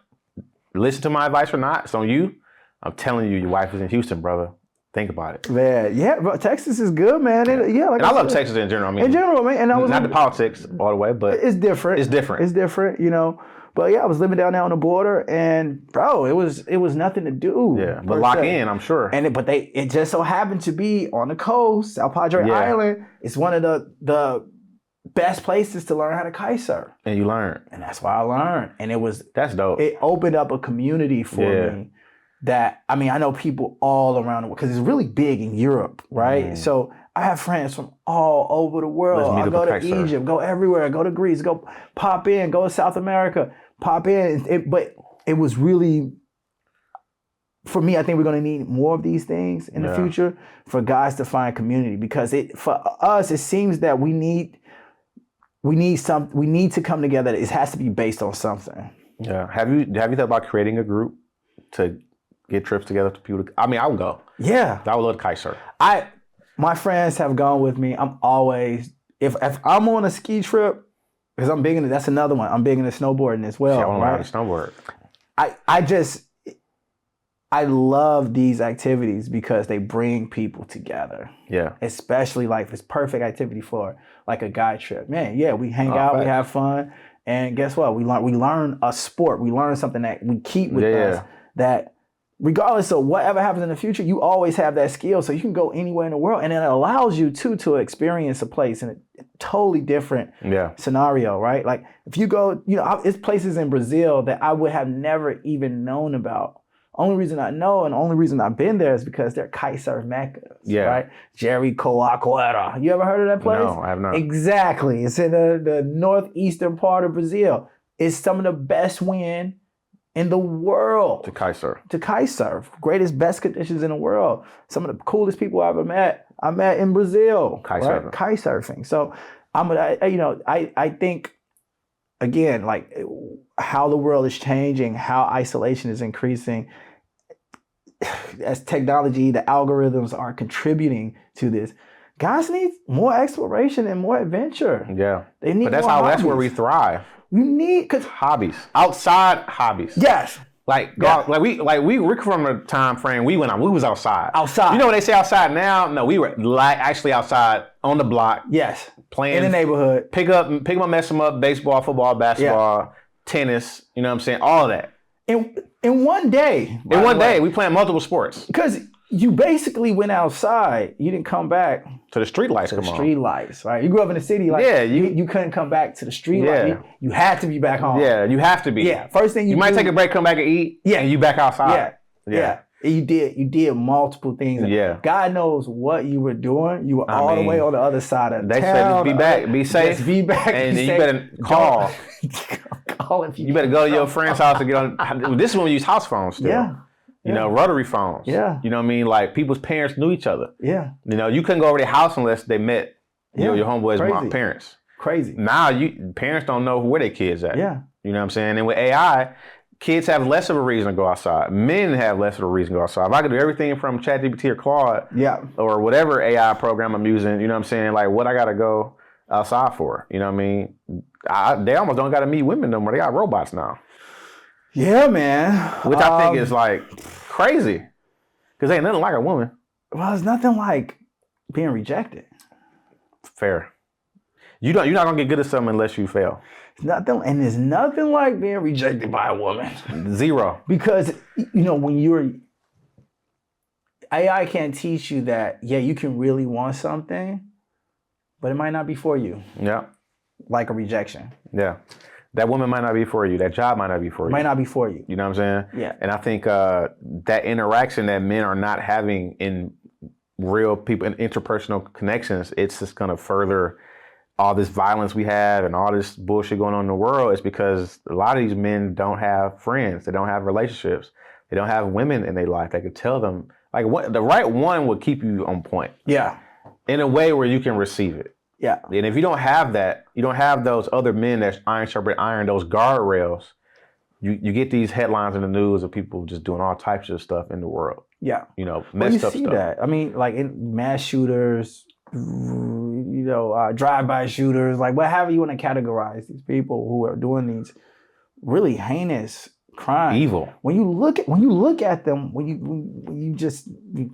Listen to my advice or not. It's on you. I'm telling you, your wife is in Houston, brother. Think about it. Man, yeah, bro, Texas is good, man. Like I love Texas in general. I mean, in general, man. And not the politics all the way, but it's different. It's different. But yeah, I was living down there on the border, and bro, it was nothing to do. Yeah, but lock in, I'm sure. But it just so happened to be on the coast, South Padre Island. It's one of the best places to learn how to kite surf. And you learn, and that's why I learned. And that's dope. It opened up a community for me. That I know people all around the world because it's really big in Europe, right? So I have friends from all over the world. I go to Egypt, go everywhere, go to Greece, go pop in, go to South America. pop in. But it was really, for me, I think we're going to need more of these things in the future for guys to find community, because for us, it seems that we need to come together. It has to be based on something. Yeah. Have you thought about creating a group to get trips together to people? I mean, I would go. Yeah. I would love to kite surf. My friends have gone with me. I'm always, if I'm on a ski trip, because I'm big into, that's another one. I'm big into snowboarding as well. Yeah, I want to learn how to snowboard. I love these activities because they bring people together. Yeah. Especially like it's perfect activity for like a guy trip. Man, yeah, we hang out, we have fun. And guess what? We learn a sport. We learn something that we keep with us, that regardless of whatever happens in the future, you always have that skill, so you can go anywhere in the world. And it allows you to experience a place in a totally different scenario, right? Like if you go, it's places in Brazil that I would have never even known about. Only reason I know and only reason I've been there is because they're kite surf meccas, right? Jericoacoara. You ever heard of that place? No, I have not. Exactly. It's in the northeastern part of Brazil. It's some of the best wind in the world. To kite surf. Greatest, best conditions in the world. Some of the coolest people I met in Brazil. Kite surfing. So I think, again, like how the world is changing, how isolation is increasing, as technology, the algorithms are contributing to this. Guys need more exploration and more adventure. Yeah. They need that's where we thrive. You need hobbies. Outside hobbies. Yes. We're from a time frame we was outside. You know what they say outside now? No, we were actually outside on the block. Yes. Playing in the neighborhood. Pick up, mess them up, baseball, football, basketball, tennis, you know what I'm saying? All of that. In one day. In one day, we playing multiple sports. Because you basically went outside. You didn't come back to the street lights. Street lights, right? You grew up in the city, like you couldn't come back to the street lights. You had to be back home. Yeah, you have to be. Yeah. First thing you might take a break, come back and eat. Yeah, and you back outside. Yeah. You did multiple things. Yeah. God knows what you were doing. You were all the way on the other side of they town. They said just be back, be safe. Just be back. And you better call. Call if you better go to your friend's house to get on. This is when we use house phones still. Yeah. You know, rotary phones. Yeah. You know what I mean? Like people's parents knew each other. Yeah. You know, you couldn't go over their house unless they met your homeboy's parents. Crazy. Now parents don't know where their kids at. Yeah. You know what I'm saying? And with AI, kids have less of a reason to go outside. Men have less of a reason to go outside. If I could do everything from ChatGPT or Claude or whatever AI program I'm using, you know what I'm saying? Like what I gotta go outside for. You know what I mean? They almost don't gotta meet women no more. They got robots now. Yeah, man. Which I think is like crazy. Because ain't nothing like a woman. Well, it's nothing like being rejected. Fair. You're not gonna get good at something unless you fail. There's nothing like being rejected by a woman. Zero. Because when AI can't teach you that, you can really want something, but it might not be for you. Yeah. Like a rejection. Yeah. That woman might not be for you. That job might not be for you. Might not be for you. You know what I'm saying? Yeah. And I think that interaction that men are not having in real people, in interpersonal connections, it's just going to further all this violence we have and all this bullshit going on in the world. Is because a lot of these men don't have friends. They don't have relationships. They don't have women in their life that could tell them, like, the right one would keep you on point. Yeah. In a way where you can receive it. Yeah. And if you don't have that, you don't have those other men that's iron sharpened iron, those guardrails, you get these headlines in the news of people just doing all types of stuff in the world. Yeah. Messed up stuff. You see that. I mean, like in mass shooters, drive-by shooters, like whatever you want to categorize these people who are doing these really heinous crimes. Evil. When you look at them, when you just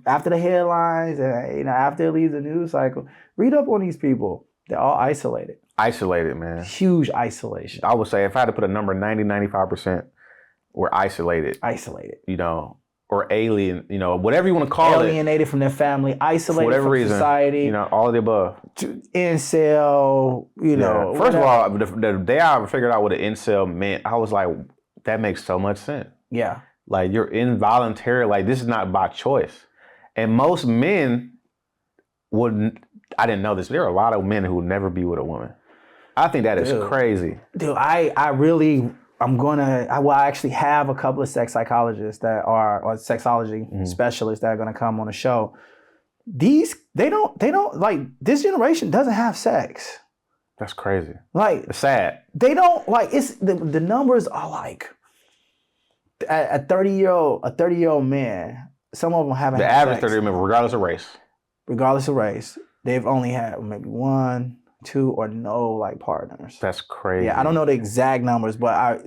after the headlines and after it leaves the news cycle, read up on these people. They're all isolated. Isolated, man. Huge isolation. I would say if I had to put a number, 90-95% were isolated. Isolated. Or alien, whatever you want to call it. Alienated from their family, isolated from society. All of the above. Incel, First of all, the day I figured out what an incel meant, I was like, that makes so much sense. Yeah. Like you're involuntary, like this is not by choice. And most men I didn't know this, but there are a lot of men who would never be with a woman. I think that is crazy. Dude, I really I actually have a couple of sex psychologists or sexology specialists that are going to come on the show. They don't like, this generation doesn't have sex. That's crazy. Like, it's sad. They don't like, it's the numbers are like a 30-year-old man. Some of them haven't the had average sex. 30-year-old man, regardless of race, they've only had maybe 1, 2, or no like partners. That's crazy. Yeah, I don't know the exact numbers, but I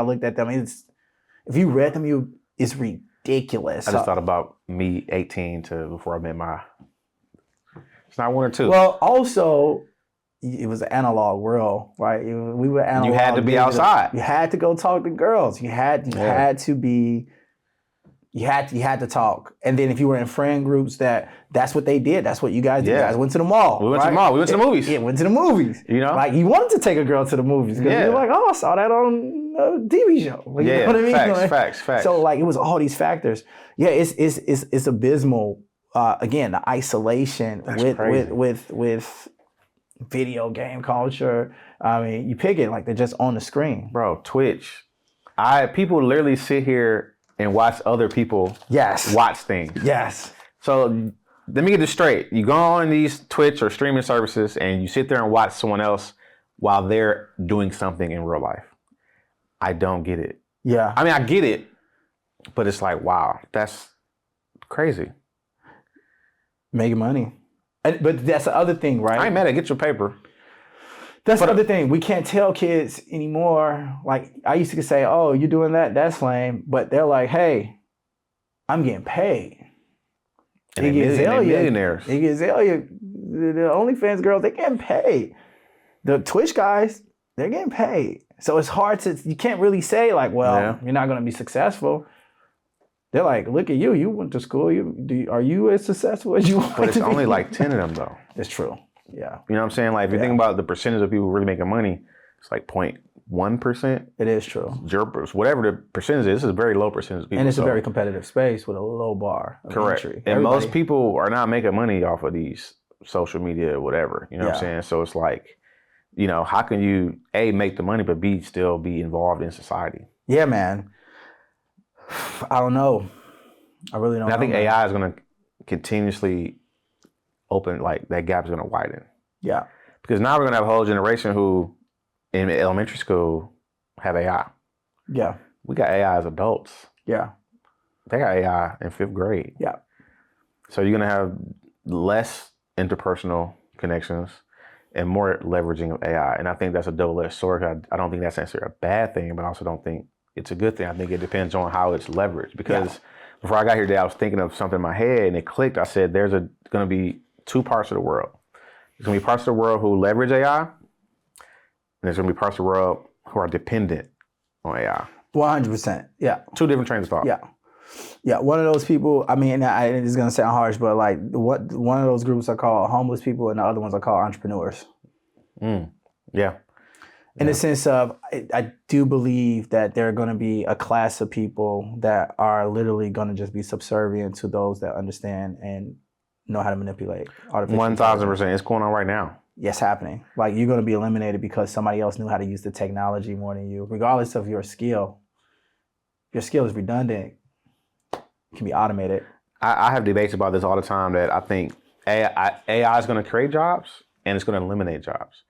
looked at them. If you read them, it's ridiculous. I just thought about me 18 to before I met my. It's not 1 or 2. Well, also, it was an analog world, right? We were analog. You had to be outside. You had to go talk to girls. You had to be. You had to talk, and then if you were in friend groups, that's what they did. That's what you guys did. You guys went to the mall. We went to the mall. We went to the movies. Yeah, went to the movies. You know, like you wanted to take a girl to the movies because you're like, oh, I saw that on a TV show. Like, you know what I mean? Facts. So like it was all these factors. Yeah, it's abysmal. Again, the isolation with video game culture. I mean, you pick it like they're just on the screen, bro. Twitch. People literally sit here and watch other people watch things. Yes. So let me get this straight. You go on these Twitch or streaming services and you sit there and watch someone else while they're doing something in real life. I don't get it. Yeah. I mean, I get it, but it's like, wow, that's crazy. Making money. But that's the other thing, right? I ain't mad at get your paper. That's the other thing. We can't tell kids anymore. Like, I used to say, oh, you're doing that, that's lame. But they're like, hey, I'm getting paid. And they're millionaires. Iggy Azalea, the OnlyFans girls, they're getting paid. The Twitch guys, they're getting paid. So it's hard you can't really say like, well, you're not going to be successful. They're like, look at you. You went to school. Are you as successful as you want to be? But it's only like 10 of them, though. It's true. Yeah. You know what I'm saying? Like, if you think about the percentage of people really making money, it's like 0.1%. It is true. Whatever the percentage is, this is a very low percentage of people. And it's a very competitive space with a low bar of correct. entry. And most people are not making money off of these social media or whatever. You know what I'm saying? So it's like, you know, how can you, A, make the money, but B, still be involved in society? Yeah, man. I don't know. I really don't know. I think AI is going to continuously open, like that gap is going to widen. Yeah. Because now we're going to have a whole generation who in elementary school have AI. Yeah. We got AI as adults. Yeah. They got AI in 5th grade. Yeah. So you're going to have less interpersonal connections and more leveraging of AI. And I think that's a double-edged sword. I don't think that's necessarily a bad thing, but I also don't think it's a good thing. I think it depends on how it's leveraged. Because before I got here today, I was thinking of something in my head and it clicked. I said, there's going to be 2 parts of the world. There's going to be parts of the world who leverage AI, and there's going to be parts of the world who are dependent on AI. 100%. Yeah. 2 different trains of thought. Yeah. Yeah. One of those people, I mean, it's going to sound harsh, but like one of those groups are called homeless people and the other ones are called entrepreneurs. Yeah. In the sense of, I do believe that there are going to be a class of people that are literally going to just be subservient to those that understand and know how to manipulate artificial 1,000%. It's going on right now. Yes, happening. Like, you're going to be eliminated because somebody else knew how to use the technology more than you, regardless of your skill. Your skill is redundant. It can be automated. I have debates about this all the time that I think AI is going to create jobs and it's going to eliminate jobs.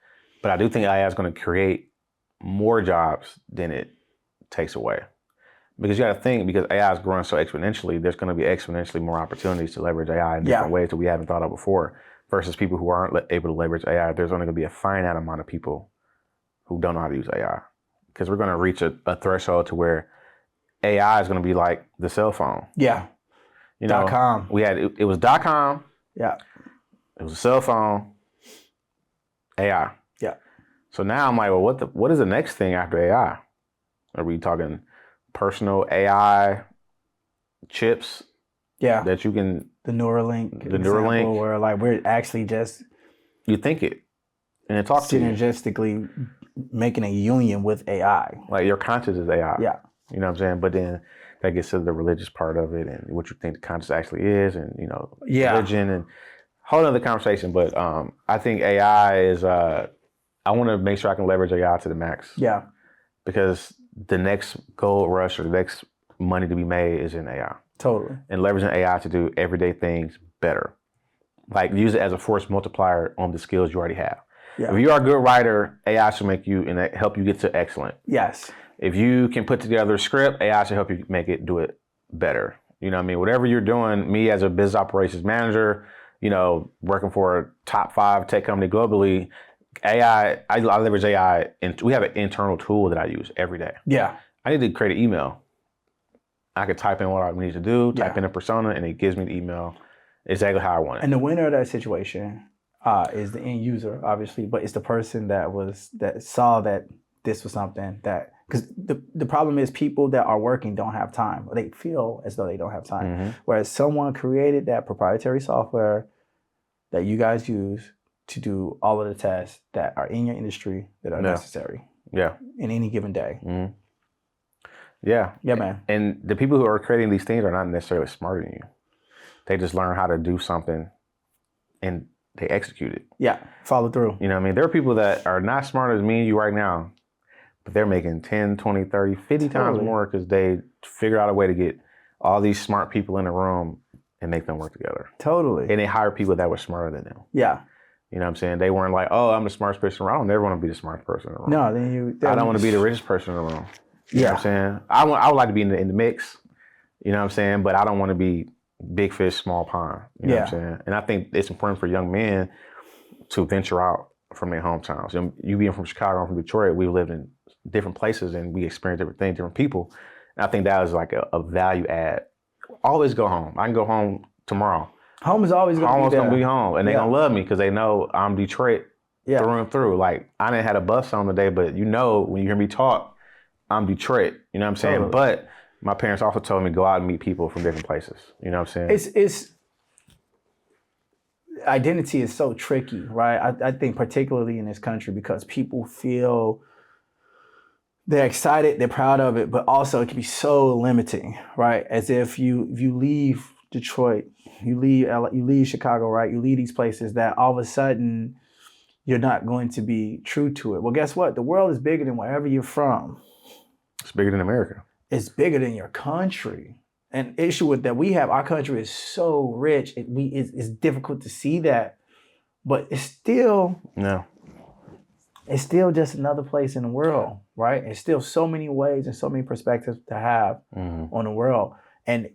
But I do think AI is going to create more jobs than it takes away. Because you got to think, because AI is growing so exponentially, there's going to be exponentially more opportunities to leverage AI in different ways that we haven't thought of before. Versus people who aren't able to leverage AI, there's only going to be a finite amount of people who don't know how to use AI. Because we're going to reach a threshold to where AI is going to be like the cell phone. Yeah. You know, .com. We had it was .com. Yeah. It was a cell phone. AI. Yeah. So now I'm like, well, what is the next thing after AI? Are we talking personal AI chips? Yeah. That you can. The Neuralink. The Neuralink. Where like we're actually just. You think it, and it talks to you. Synergistically making a union with AI. Like your conscience is AI. Yeah. You know what I'm saying? But then that gets to the religious part of it and what you think the conscience actually is, and you know, religion and whole other conversation. But I think AI is. I want to make sure I can leverage AI to the max. Yeah. Because the next gold rush or the next money to be made is in AI. Totally. And leveraging AI to do everyday things better. Like use it as a force multiplier on the skills you already have. Yeah. If you are a good writer, AI should make you and help you get to excellent. Yes. If you can put together a script, AI should help you do it better. You know what I mean? Whatever you're doing, me as a business operations manager, working for a top 5 tech company globally, AI, I leverage AI, and we have an internal tool that I use every day. Yeah. I need to create an email. I could type in what I need to do, type in a persona, and it gives me the email exactly how I want it. And the winner of that situation is the end user, obviously, but it's the person that saw that this was something that, because the problem is people that are working don't have time, or they feel as though they don't have time. Mm-hmm. Whereas someone created that proprietary software that you guys use to do all of the tasks that are in your industry that are necessary. Yeah. In any given day. Mm-hmm. Yeah. Yeah, man. And the people who are creating these things are not necessarily smarter than you. They just learn how to do something and they execute it. Yeah. Follow through. You know what I mean? There are people that are not smart as me and you right now, but they're making 10, 20, 30, 50 times more because they figured out a way to get all these smart people in a room and make them work together. Totally. And they hire people that were smarter than them. Yeah. You know what I'm saying? They weren't like, oh, I'm the smartest person around. I don't never want to be the smartest person in the room. No, then I don't want to be the richest person in the room. You know what I'm saying? I would like to be in the mix. You know what I'm saying? But I don't want to be big fish, small pond. You know what I'm saying? And I think it's important for young men to venture out from their hometowns. You being from Chicago, I'm from Detroit, we lived in different places and we experienced different things, different people. And I think that was like a value add. Always go home. I can go home tomorrow. Home is always going to be home. And they're going to love me because they know I'm Detroit through and through. Like, I didn't have a bus on today, but when you hear me talk, I'm Detroit. You know what I'm saying? Totally. But my parents also told me to go out and meet people from different places. You know what I'm saying? It's identity is so tricky, right? I think particularly in this country because people feel they're excited, they're proud of it, but also it can be so limiting, right? As if you leave Detroit, you leave Chicago, right? You leave these places that all of a sudden you're not going to be true to it. Well, guess what? The world is bigger than wherever you're from. It's bigger than America. It's bigger than your country. An issue with that we have, our country is so rich. It's difficult to see that, but it's still it's still just another place in the world, right? It's still so many ways and so many perspectives to have on the world. And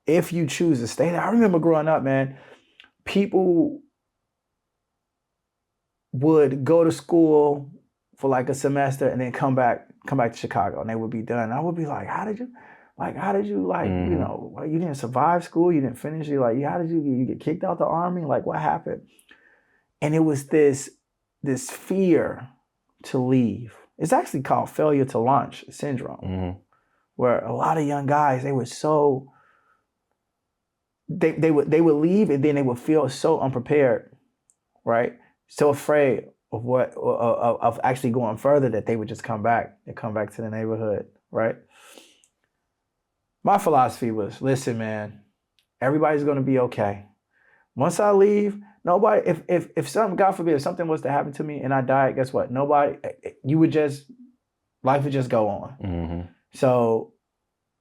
if you choose to stay there, I remember growing up, man, people would go to school for like a semester and then come back to Chicago and they would be done. And I would be like, how did you you didn't survive school, you didn't finish it, like how did you get kicked out the army? Like what happened? And it was this fear to leave. It's actually called failure to launch syndrome, where a lot of young guys, they were so they would leave and then they would feel so unprepared, right? So afraid of actually going further that they would just come back to the neighborhood, right? My philosophy was, listen, man, everybody's going to be okay. Once I leave, nobody, if something, God forbid, if something was to happen to me and I died, guess what? Life would just go on. Mm-hmm. So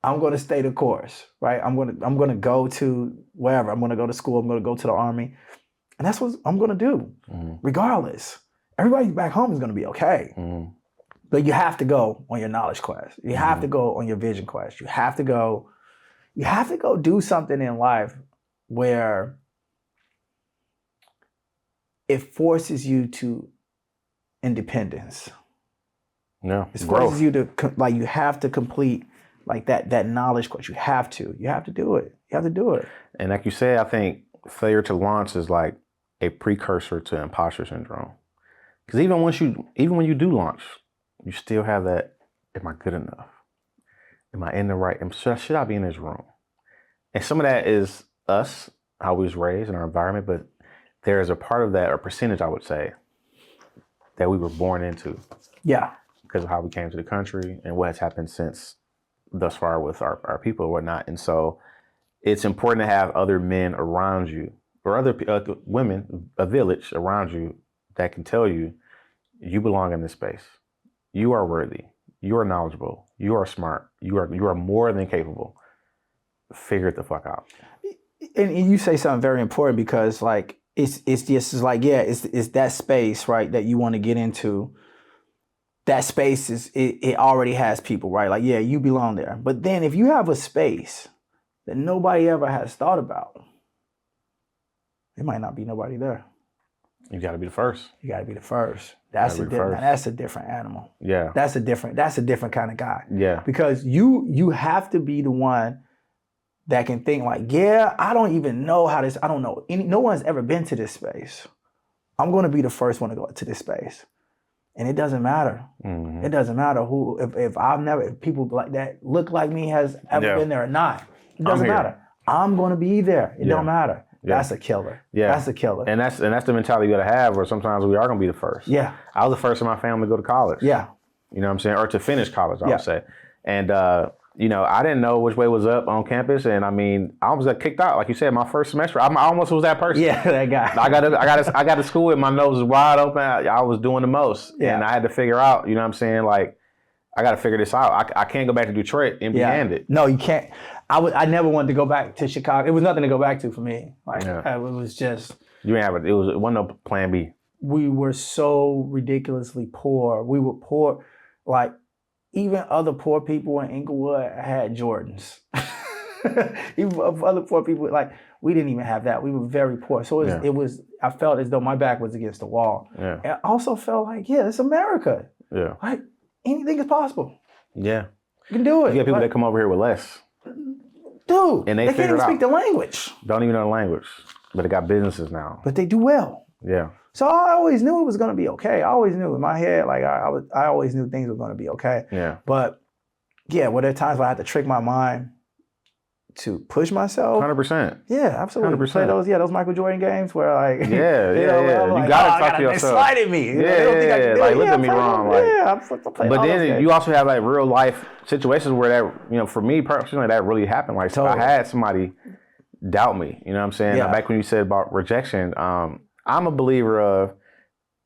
I'm going to stay the course, right? I'm going to go to wherever. I'm going to go to school. I'm going to go to the army. And that's what I'm going to do, regardless. Everybody back home is going to be okay. But you have to go on your knowledge quest. You have to go on your vision quest. You have to go do something in life where it forces you to independence. No, it forces you to, like, you have to complete like that knowledge quest. You have to do it. You have to do it. And like you said, I think failure to launch is like a precursor to imposter syndrome. Because even when you do launch, you still have that, am I good enough? Am I in the right, should I be in this room? And some of that is us, how we was raised in our environment, but there is a part of that, or percentage I would say, that we were born into. Yeah. Because of how we came to the country and what has happened since thus far with our people and whatnot. And so it's important to have other men around you, or other women, a village around you that can tell you, you belong in this space. You are worthy. You are knowledgeable. You are smart. You are more than capable. Figure it the fuck out. And you say something very important because like it's just like, yeah, it's that space, right, that you want to get into. That space it already has people, right? Like, yeah, you belong there. But then if you have a space that nobody ever has thought about, there might not be nobody there. You got to be the first. You got to be the first. That's a different animal. Yeah. That's a different kind of guy. Yeah. Because you have to be the one that can think like, yeah, I don't even know how this, I don't know. No one's ever been to this space. I'm going to be the first one to go to this space. And it doesn't matter. Mm-hmm. It doesn't matter who, if people like that look like me has ever been there or not. It doesn't matter. I'm going to be there. It don't matter. Yeah. That's a killer. Yeah. That's a killer. And that's the mentality you got to have, where sometimes we are going to be the first. Yeah. I was the first in my family to go to college. Yeah. You know what I'm saying? Or to finish college, I would say. And, you know, I didn't know which way was up on campus. And I mean, I almost got kicked out. Like you said, my first semester, I almost was that person. Yeah, that guy. I got to school with my nose wide open. I was doing the most. Yeah. And I had to figure out, you know what I'm saying? Like, I got to figure this out. I can't go back to Detroit empty-handed. No, you can't. I never wanted to go back to Chicago. It was nothing to go back to for me. Like, it was just. You didn't have it. It wasn't no plan B. We were so ridiculously poor. We were poor. Like, even other poor people in Inglewood had Jordans. Even other poor people, like, we didn't even have that. We were very poor. So it was, I felt as though my back was against the wall. Yeah. And I also felt like, yeah, it's America. Yeah. Like, anything is possible. Yeah. You can do it. You get people that come over here with less. Dude, and they can't even speak the language. Don't even know the language. But they got businesses now. But they do well. Yeah. So I always knew it was going to be okay. I always knew in my head, like I always knew things were going to be okay. Yeah. But yeah, were there times where I had to trick my mind to push myself? 100%. Yeah, absolutely. 100%. Play those Michael Jordan games where like yeah. Like, you gotta talk to yourself. They slide at me. Yeah. Like look at me wrong. Like, but then you also have like real life situations where that, you know, for me personally, that really happened. Like I had somebody doubt me. You know what I'm saying? Yeah. Back when you said about rejection, I'm a believer of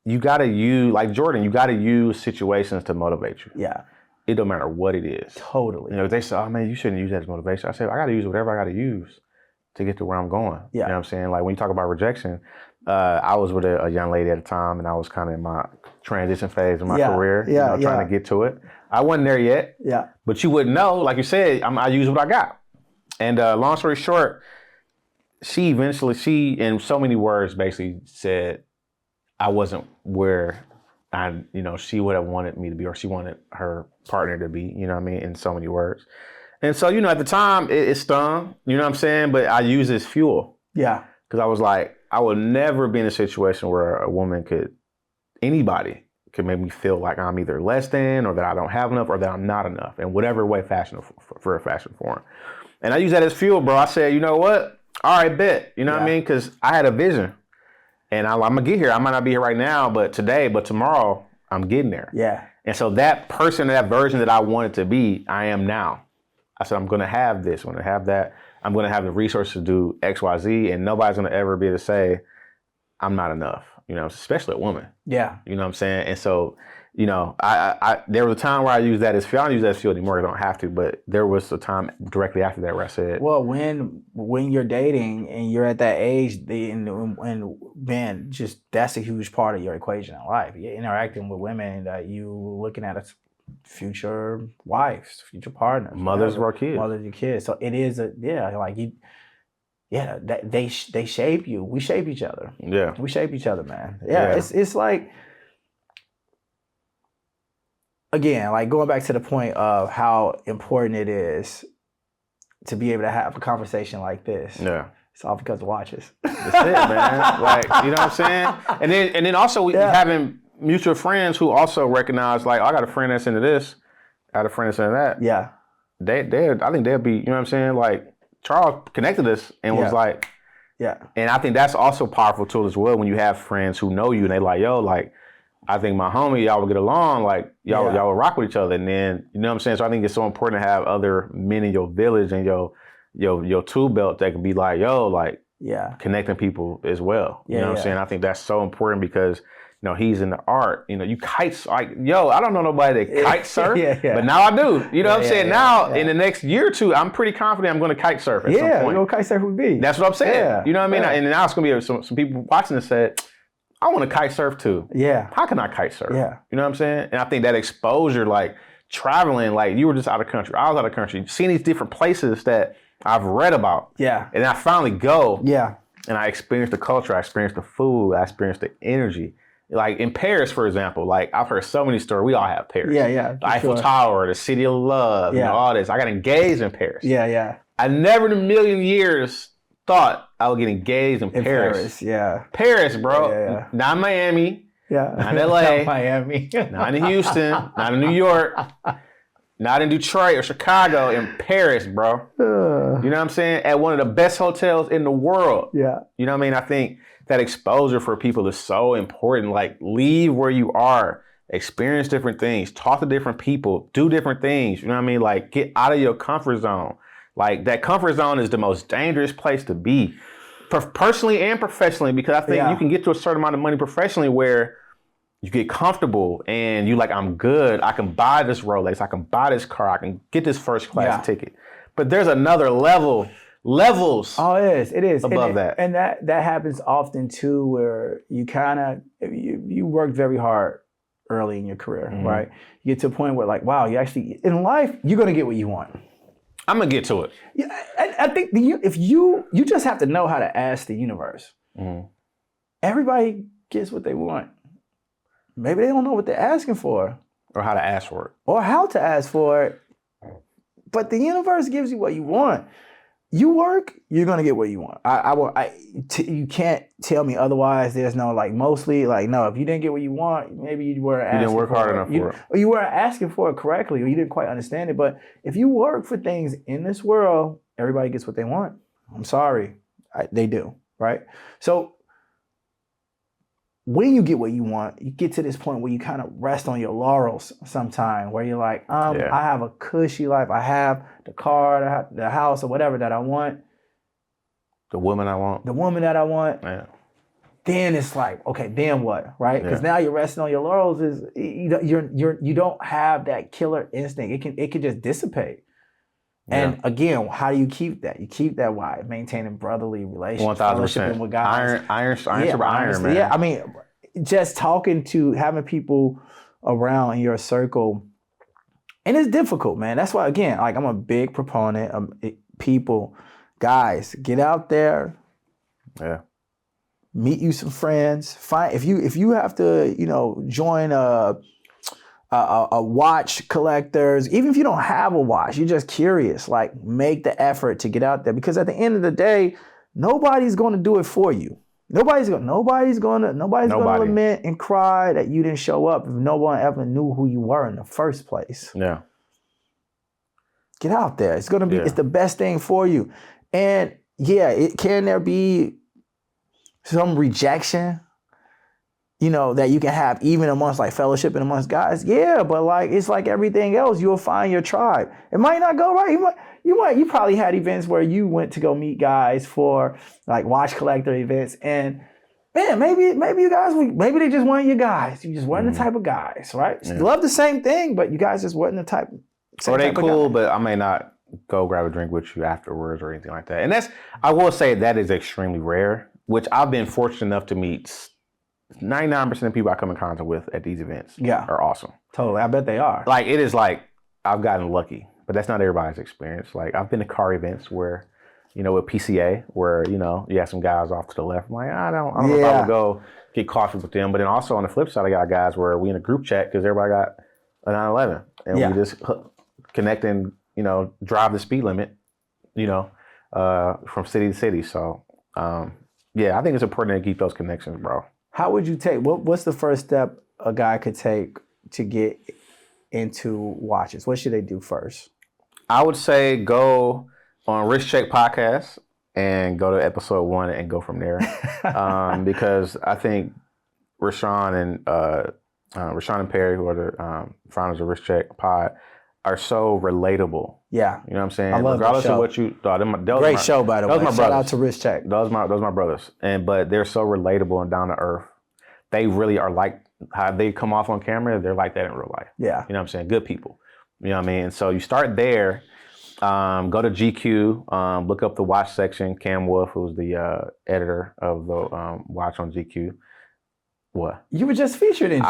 you gotta use, like Jordan, you gotta use situations to motivate you. Yeah. It don't matter what it is. Totally. You know, they say, oh man, you shouldn't use that as motivation. I say, I got to use whatever I got to use to get to where I'm going. Yeah. You know what I'm saying? Like when you talk about rejection, I was with a young lady at the time and I was kind of in my transition phase of my career, trying to get to it. I wasn't there yet. Yeah. But you wouldn't know, like you said, I use what I got. And long story short, she in so many words basically said I wasn't where she would have wanted me to be, or she wanted her partner to be, you know what I mean, in so many words. And so, you know, at the time, it stung, you know what I'm saying? But I used it as fuel. Yeah. Because I was like, I would never be in a situation where a woman anybody could make me feel like I'm either less than, or that I don't have enough, or that I'm not enough, in whatever way for a fashion form. And I use that as fuel, bro. I said, you know what? All right, bet. You know what I mean? Because I had a vision. And I'm going to get here. I might not be here right now, but tomorrow, I'm getting there. Yeah. And so that person, that version that I wanted to be, I am now. I said, I'm going to have this. I'm going to have that. I'm going to have the resources to do X, Y, Z. And nobody's going to ever be able to say, I'm not enough, you know, especially a woman. Yeah. You know what I'm saying? And so, you know, there was a time where I used that as fuel. I don't use that as fuel anymore. I don't have to. But there was a time directly after that where I said, well, when you're dating and you're at that age, and man, just that's a huge part of your equation in life. You're interacting with women that you looking at as future wives, future partners, mothers of our kids, mothers of your kids. So it is they shape you. We shape each other. Yeah, we shape each other, man. Yeah. It's like. Again, like going back to the point of how important it is to be able to have a conversation like this. Yeah. It's all because of watches. That's it, man. Like, you know what I'm saying? And then also we having mutual friends who also recognize, like, oh, I got a friend that's into this. I got a friend that's into that. Yeah. I think they'll be, you know what I'm saying? Like, Charles connected us and was like, yeah. And I think that's also a powerful tool as well when you have friends who know you and they like, yo, like, I think my homie, y'all will get along, like y'all will rock with each other. And then, you know what I'm saying? So I think it's so important to have other men in your village and your tool belt that can be like, yo, like connecting people as well. You know what I'm saying? I think that's so important because he's into art. You kite, like, I don't know nobody that kite surf, but now I do. You know what I'm saying? Now, in the next year or two, I'm pretty confident I'm going to kite surf at some point. Yeah, go kite surf with me. That's what I'm saying. Yeah. You know what I mean? And now it's going to be some people watching this said, I want to kite surf too. Yeah. How can I kite surf? Yeah. You know what I'm saying? And I think that exposure, like traveling, like you were just out of country, I was out of country, seeing these different places that I've read about. Yeah. And I finally go. Yeah. And I experienced the culture, I experienced the food, I experienced the energy. Like in Paris, for example, like I've heard so many stories. We all have Paris. Yeah. The Eiffel Tower, the City of Love, all this. I got engaged in Paris. Yeah. I never in a million years thought I would get engaged in Paris. Paris, bro. Yeah. Not Miami. Yeah. Not LA. Not Miami. Not in Houston. Not in New York. Not in Detroit or Chicago. In Paris, bro. You know what I'm saying? At one of the best hotels in the world. Yeah. You know what I mean? I think that exposure for people is so important. Like, leave where you are, experience different things, talk to different people, do different things. You know what I mean? Like, get out of your comfort zone. Like, that comfort zone is the most dangerous place to be, personally and professionally, because I think you can get to a certain amount of money professionally where you get comfortable and you like, I'm good. I can buy this Rolex. I can buy this car. I can get this first class ticket. But there's another levels. Oh, it is above that. And that happens often too, where you kind of, you work very hard early in your career, right? You get to a point where like, wow, you actually, in life, you're going to get what you want. I'm going to get to it. Yeah, I think if you just have to know how to ask the universe. Everybody gets what they want. Maybe they don't know what they're asking for. Or how to ask for it. Or how to ask for it. But the universe gives you what you want. You work, you're gonna get what you want. You can't tell me otherwise. There's no mostly no. If you didn't get what you want, maybe you weren't asking. You didn't work hard enough for it, or you weren't asking for it correctly, or you didn't quite understand it. But if you work for things in this world, everybody gets what they want. I'm sorry, they do, right? So when you get what you want, you get to this point where you kind of rest on your laurels sometime, where you're like, I have a cushy life. I have the car, the house, or whatever that I want. The woman I want. Yeah. Then it's like, okay, then what, right? Because now you're resting on your laurels. You don't have that killer instinct. It can just dissipate. And again, how do you keep that? You keep that by maintaining brotherly relationships, fellowshipping with guys. Iron, man. Yeah, I mean, just having people around in your circle, and it's difficult, man. That's why, again, I'm a big proponent of people, guys, get out there. Yeah. Meet you some friends. Find if you have to, join a watch collectors, even if you don't have a watch, you're just curious, make the effort to get out there, because at the end of the day, nobody's going to do it for you. Nobody's going to lament and cry that you didn't show up if no one ever knew who you were in the first place. Yeah. Get out there. It's going to be, it's the best thing for you. And can there be some rejection, that you can have even amongst fellowship and amongst guys? Yeah, but it's like everything else, you'll find your tribe. It might not go right. You probably had events where you went to go meet guys for watch collector events, and man, maybe you guys, maybe they just weren't your guys. You just weren't the type of guys, right? Yeah. Love the same thing, but you guys just wasn't the type. Or they cool, but I may not go grab a drink with you afterwards or anything like that. And I will say that is extremely rare, which I've been fortunate enough to meet. 99% of people I come in contact with at these events are awesome. Totally. I bet they are. It is I've gotten lucky, but that's not everybody's experience. I've been to car events where, with PCA, where, you have some guys off to the left. I'm like, I don't know if I would go get coffee with them. But then also on the flip side, I got guys where we in a group chat because everybody got a 911 and we just connect and, drive the speed limit, from city to city. So, I think it's important to keep those connections, bro. How would you take, what's the first step a guy could take to get into watches? What should they do first? I would say go on Risk Check Podcast and go to episode 1 and go from there. Because I think Rashawn and Perry, who are the founders of Risk Check Pod, are so relatable. Yeah. You know what I'm saying? I love Regardless that show. of what you thought. Great show, by the way. Those my Shout brothers. out to Risk Check. Those my brothers. But they're so relatable and down to earth. they really are like how they come off on camera. They're like that in real life. Yeah. You know what I'm saying? Good people. You know what I mean? And so you start there, go to GQ, look up the watch section. Cam Wolf, who's the editor of the watch on GQ. What? You were just featured in GQ.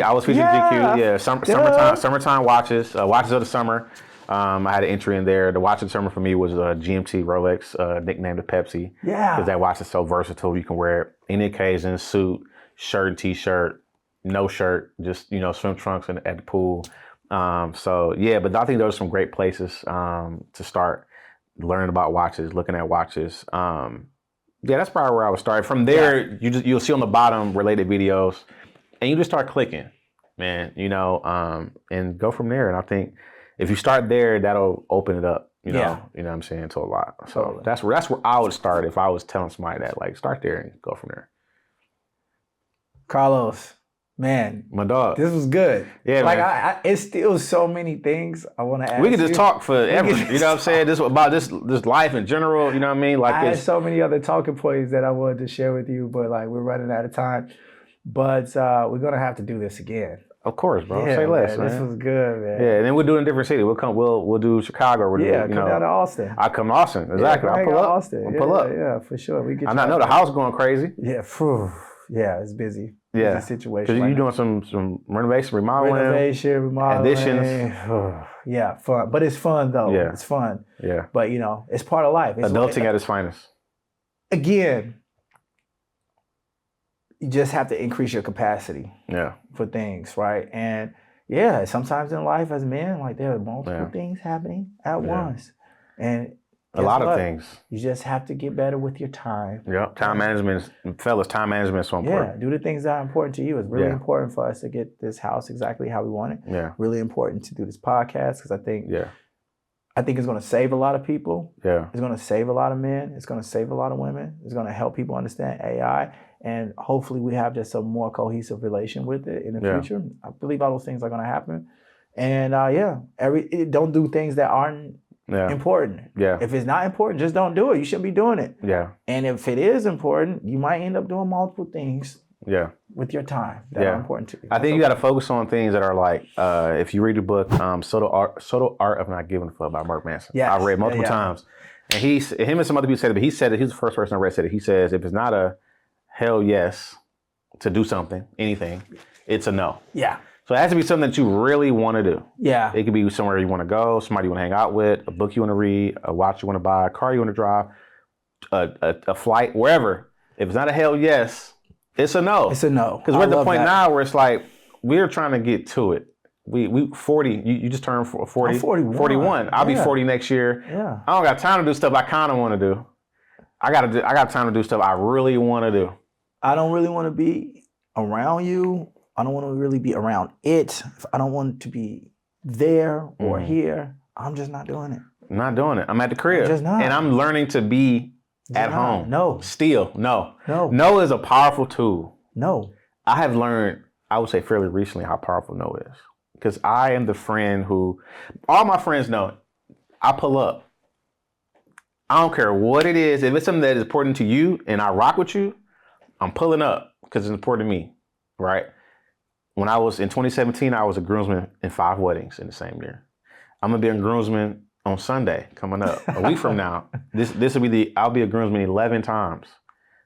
I was featured in GQ. Yeah, summertime watches, watches of the summer. I had an entry in there. The watch of the summer for me was GMT Rolex, nicknamed the Pepsi. Yeah. Because that watch is so versatile. You can wear it any occasion, suit, shirt and t-shirt, no shirt, just, swim trunks at the pool. So yeah, but I think those are some great places to start learning about watches, looking at watches. Yeah, that's probably where I would start. From there, you'll see on the bottom related videos, and you just start clicking, man. And go from there. And I think if you start there, that'll open it up. You know what I'm saying, to a lot. So totally. That's where I would start if I was telling somebody that. Like, start there and go from there. Carlos, man, my dog, this was good. Yeah, like man. It's still so many things I want to ask. We could just talk forever. You know what I'm saying? About this life in general. You know what I mean? Like, I had so many other talking points that I wanted to share with you, but like we're running out of time. But we're gonna have to do this again. Of course, bro. Yeah, say less, man. This was good, man. Yeah, and then we'll do it in different cities. We'll do Chicago. Come down to Austin. I come to Austin. Exactly. I'll pull up. Austin. I'll pull up. Yeah, for sure. We get. I know the house going crazy. Yeah, it's busy. Yeah, busy situation. Because you're doing some renovation, remodeling, additions. Yeah, fun. But it's fun though. Yeah, it's fun. Yeah. But it's part of life. It's adulting at its finest. Again, you just have to increase your capacity. Yeah. For things, right? And sometimes in life as men, like there are multiple things happening at once, and a lot of things. You just have to get better with your time. Yeah, time management, fellas. Time management is so important. Yeah, do the things that are important to you. It's really important for us to get this house exactly how we want it. Yeah, really important to do this podcast because I think it's going to save a lot of people. Yeah, it's going to save a lot of men. It's going to save a lot of women. It's going to help people understand AI, and hopefully we have just a more cohesive relation with it in the future. I believe all those things are going to happen. And don't do things that aren't important. Yeah. If it's not important, just don't do it. You shouldn't be doing it. Yeah. And if it is important, you might end up doing multiple things. Yeah. With your time that are important to you. I think you got to focus on things that are like, if you read the book, Subtle Art of Not Giving a Fuck by Mark Manson. Yes. I read multiple times. And him and some other people said it, but he said it, he's the first person I read said it. He says, if it's not a hell yes to do something, anything, it's a no. Yeah. So it has to be something that you really want to do. Yeah. It could be somewhere you want to go, somebody you want to hang out with, a book you want to read, a watch you want to buy, a car you want to drive, a flight, wherever. If it's not a hell yes, it's a no. It's a no. Because we're at the point now where it's like, we're trying to get to it. We 40, you just turned 40. I'm 41. 41. I'll be 40 next year. Yeah. I don't got time to do stuff I kind of want to do. I got time to do stuff I really want to do. I don't really want to be around you. I don't want to really be around it. I don't want to be there or here. I'm just not doing it. I'm not doing it. I'm at the crib. I'm just not. And I'm learning to be at home. No. Still, no. No is a powerful tool. No. I have learned, I would say fairly recently, how powerful no is. Because I am the friend who, all my friends know, I pull up. I don't care what it is. If it's something that is important to you and I rock with you, I'm pulling up because it's important to me, right? When I was in 2017, I was a groomsman in 5 weddings in the same year. I'm gonna be a groomsman on Sunday coming up a week from now. This will be I'll be a groomsman 11 times.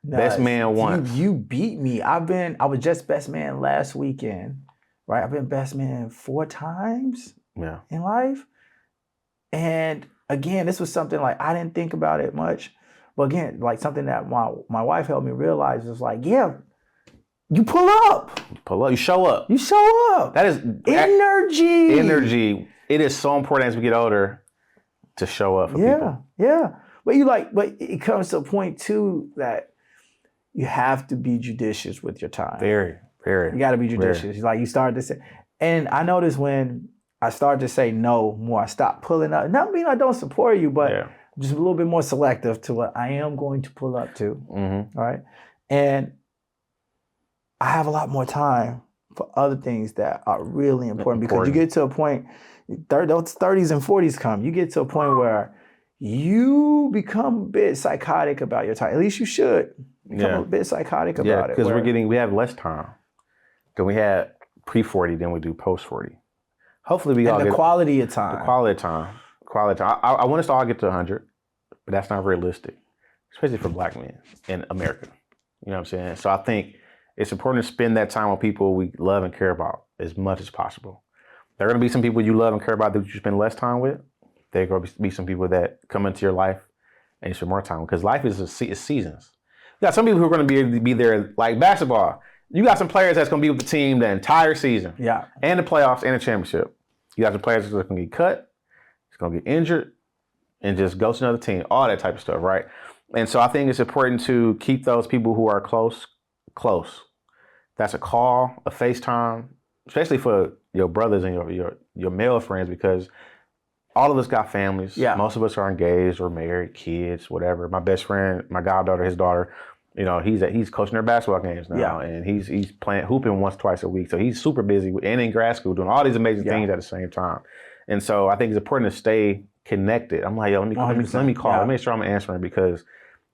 Nice. Best man once. You beat me. I was just best man last weekend, right? I've been best man 4 times in life. And again, this was something like I didn't think about it much. But again, like something that my wife helped me realize was like, you pull up. Pull up. You show up. You show up. That is energy. Energy. It is so important as we get older to show up for people. Yeah. But it comes to a point too that you have to be judicious with your time. Very, very. You got to be judicious. Very. Like you start to say, and I noticed when I started to say no more, I stopped pulling up. Not mean I don't support you, but just a little bit more selective to what I am going to pull up to. Mm-hmm. Right. And I have a lot more time for other things that are really important because you get to a point, those 30s and 40s come, you get to a point where you become a bit psychotic about your time. At least you should, become a bit psychotic about it. Because we have less time. Because we had pre-40, then we do post-40. Hopefully we all get... quality of time. The quality of time. I want us to all get to 100, but that's not realistic, especially for Black men in America. You know what I'm saying? So I think it's important to spend that time with people we love and care about as much as possible. There are going to be some people you love and care about that you spend less time with. There are going to be some people that come into your life and you spend more time with, because life is seasons. You got some people who are going to be there, like basketball. You got some players that's going to be with the team the entire season. Yeah. And the playoffs and the championship. You got some players that's going to get cut, it's going to get injured, and just go to another team. All that type of stuff, right? And so I think it's important to keep those people who are close. That's a call, a FaceTime, especially for your brothers and your male friends, because all of us got families. Yeah. Most of us are engaged or married, kids, whatever. My best friend, my goddaughter, his daughter, you know, he's coaching their basketball games now, and he's playing hooping once, twice a week. So he's super busy and in grad school doing all these amazing things at the same time. And so I think it's important to stay connected. I'm like, yo, let me call. Let me make sure I'm answering, because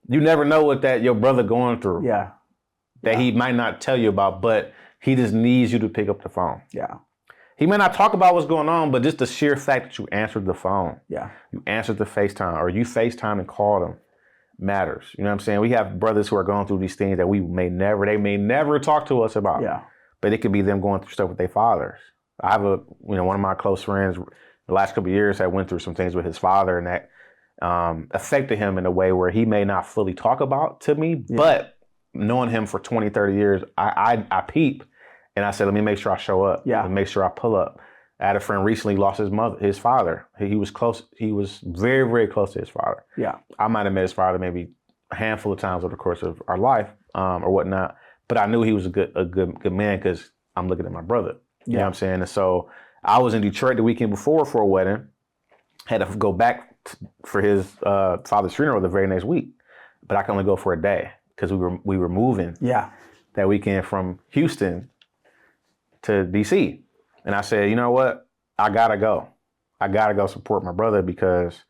you never know what your brother going through. Yeah. That he might not tell you about, but he just needs you to pick up the phone. Yeah. He may not talk about what's going on, but just the sheer fact that you answered the phone. Yeah. You answered the FaceTime, or you FaceTime and called them matters. You know what I'm saying? We have brothers who are going through these things that they may never talk to us about. Yeah. But it could be them going through stuff with their fathers. I have one of my close friends the last couple of years had went through some things with his father, and that affected him in a way where he may not fully talk about to me, but knowing him for 20, 30 years, I peep, and I said, let me make sure I show up. Yeah. And make sure I pull up. I had a friend recently lost his father. He was close. He was very, very close to his father. Yeah. I might have met his father maybe a handful of times over the course of our life, or whatnot. But I knew he was a good man, because I'm looking at my brother. You know what I'm saying? And so I was in Detroit the weekend before for a wedding. Had to go back for his father's funeral the very next week, but I could only go for a day because we were moving. That weekend from Houston to DC. And I said, you know what? I gotta go. I gotta go support my brother, because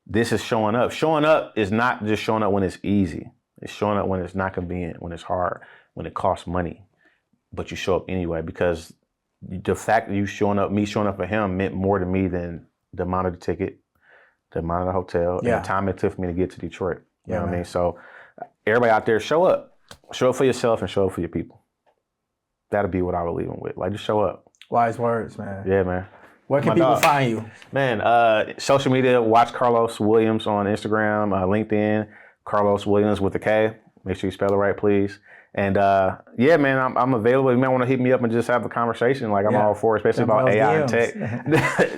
this is showing up. Showing up is not just showing up when it's easy. It's showing up when it's not convenient, when it's hard, when it costs money. But you show up anyway, because the fact that me showing up for him meant more to me than the amount of the ticket, the amount of the hotel, and the time it took for me to get to Detroit. You know what I mean? So everybody out there, show up. Show up for yourself and show up for your people. That'll be what I would leave them with. Like, just show up. Wise words, man. Yeah, man. Where can people find you? Man, social media, watch Carlos Williams on Instagram, LinkedIn, Carlos Williams with a K. Make sure you spell it right, please. And man, I'm available. You might want to hit me up and just have a conversation. Like, I'm all for it, especially about AI and tech.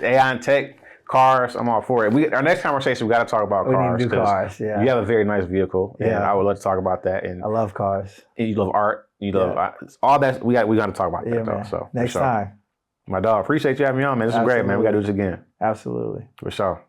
AI and tech, cars, I'm all for it. Our next conversation, we got to talk about cars. We need to do cars, You have a very nice vehicle, and I would love to talk about that. And I love cars. And you love art. You love all that. We got to talk about that, though. So next time. My dog, appreciate you having me on, man. This is great, man. We got to do this again. Absolutely. For sure.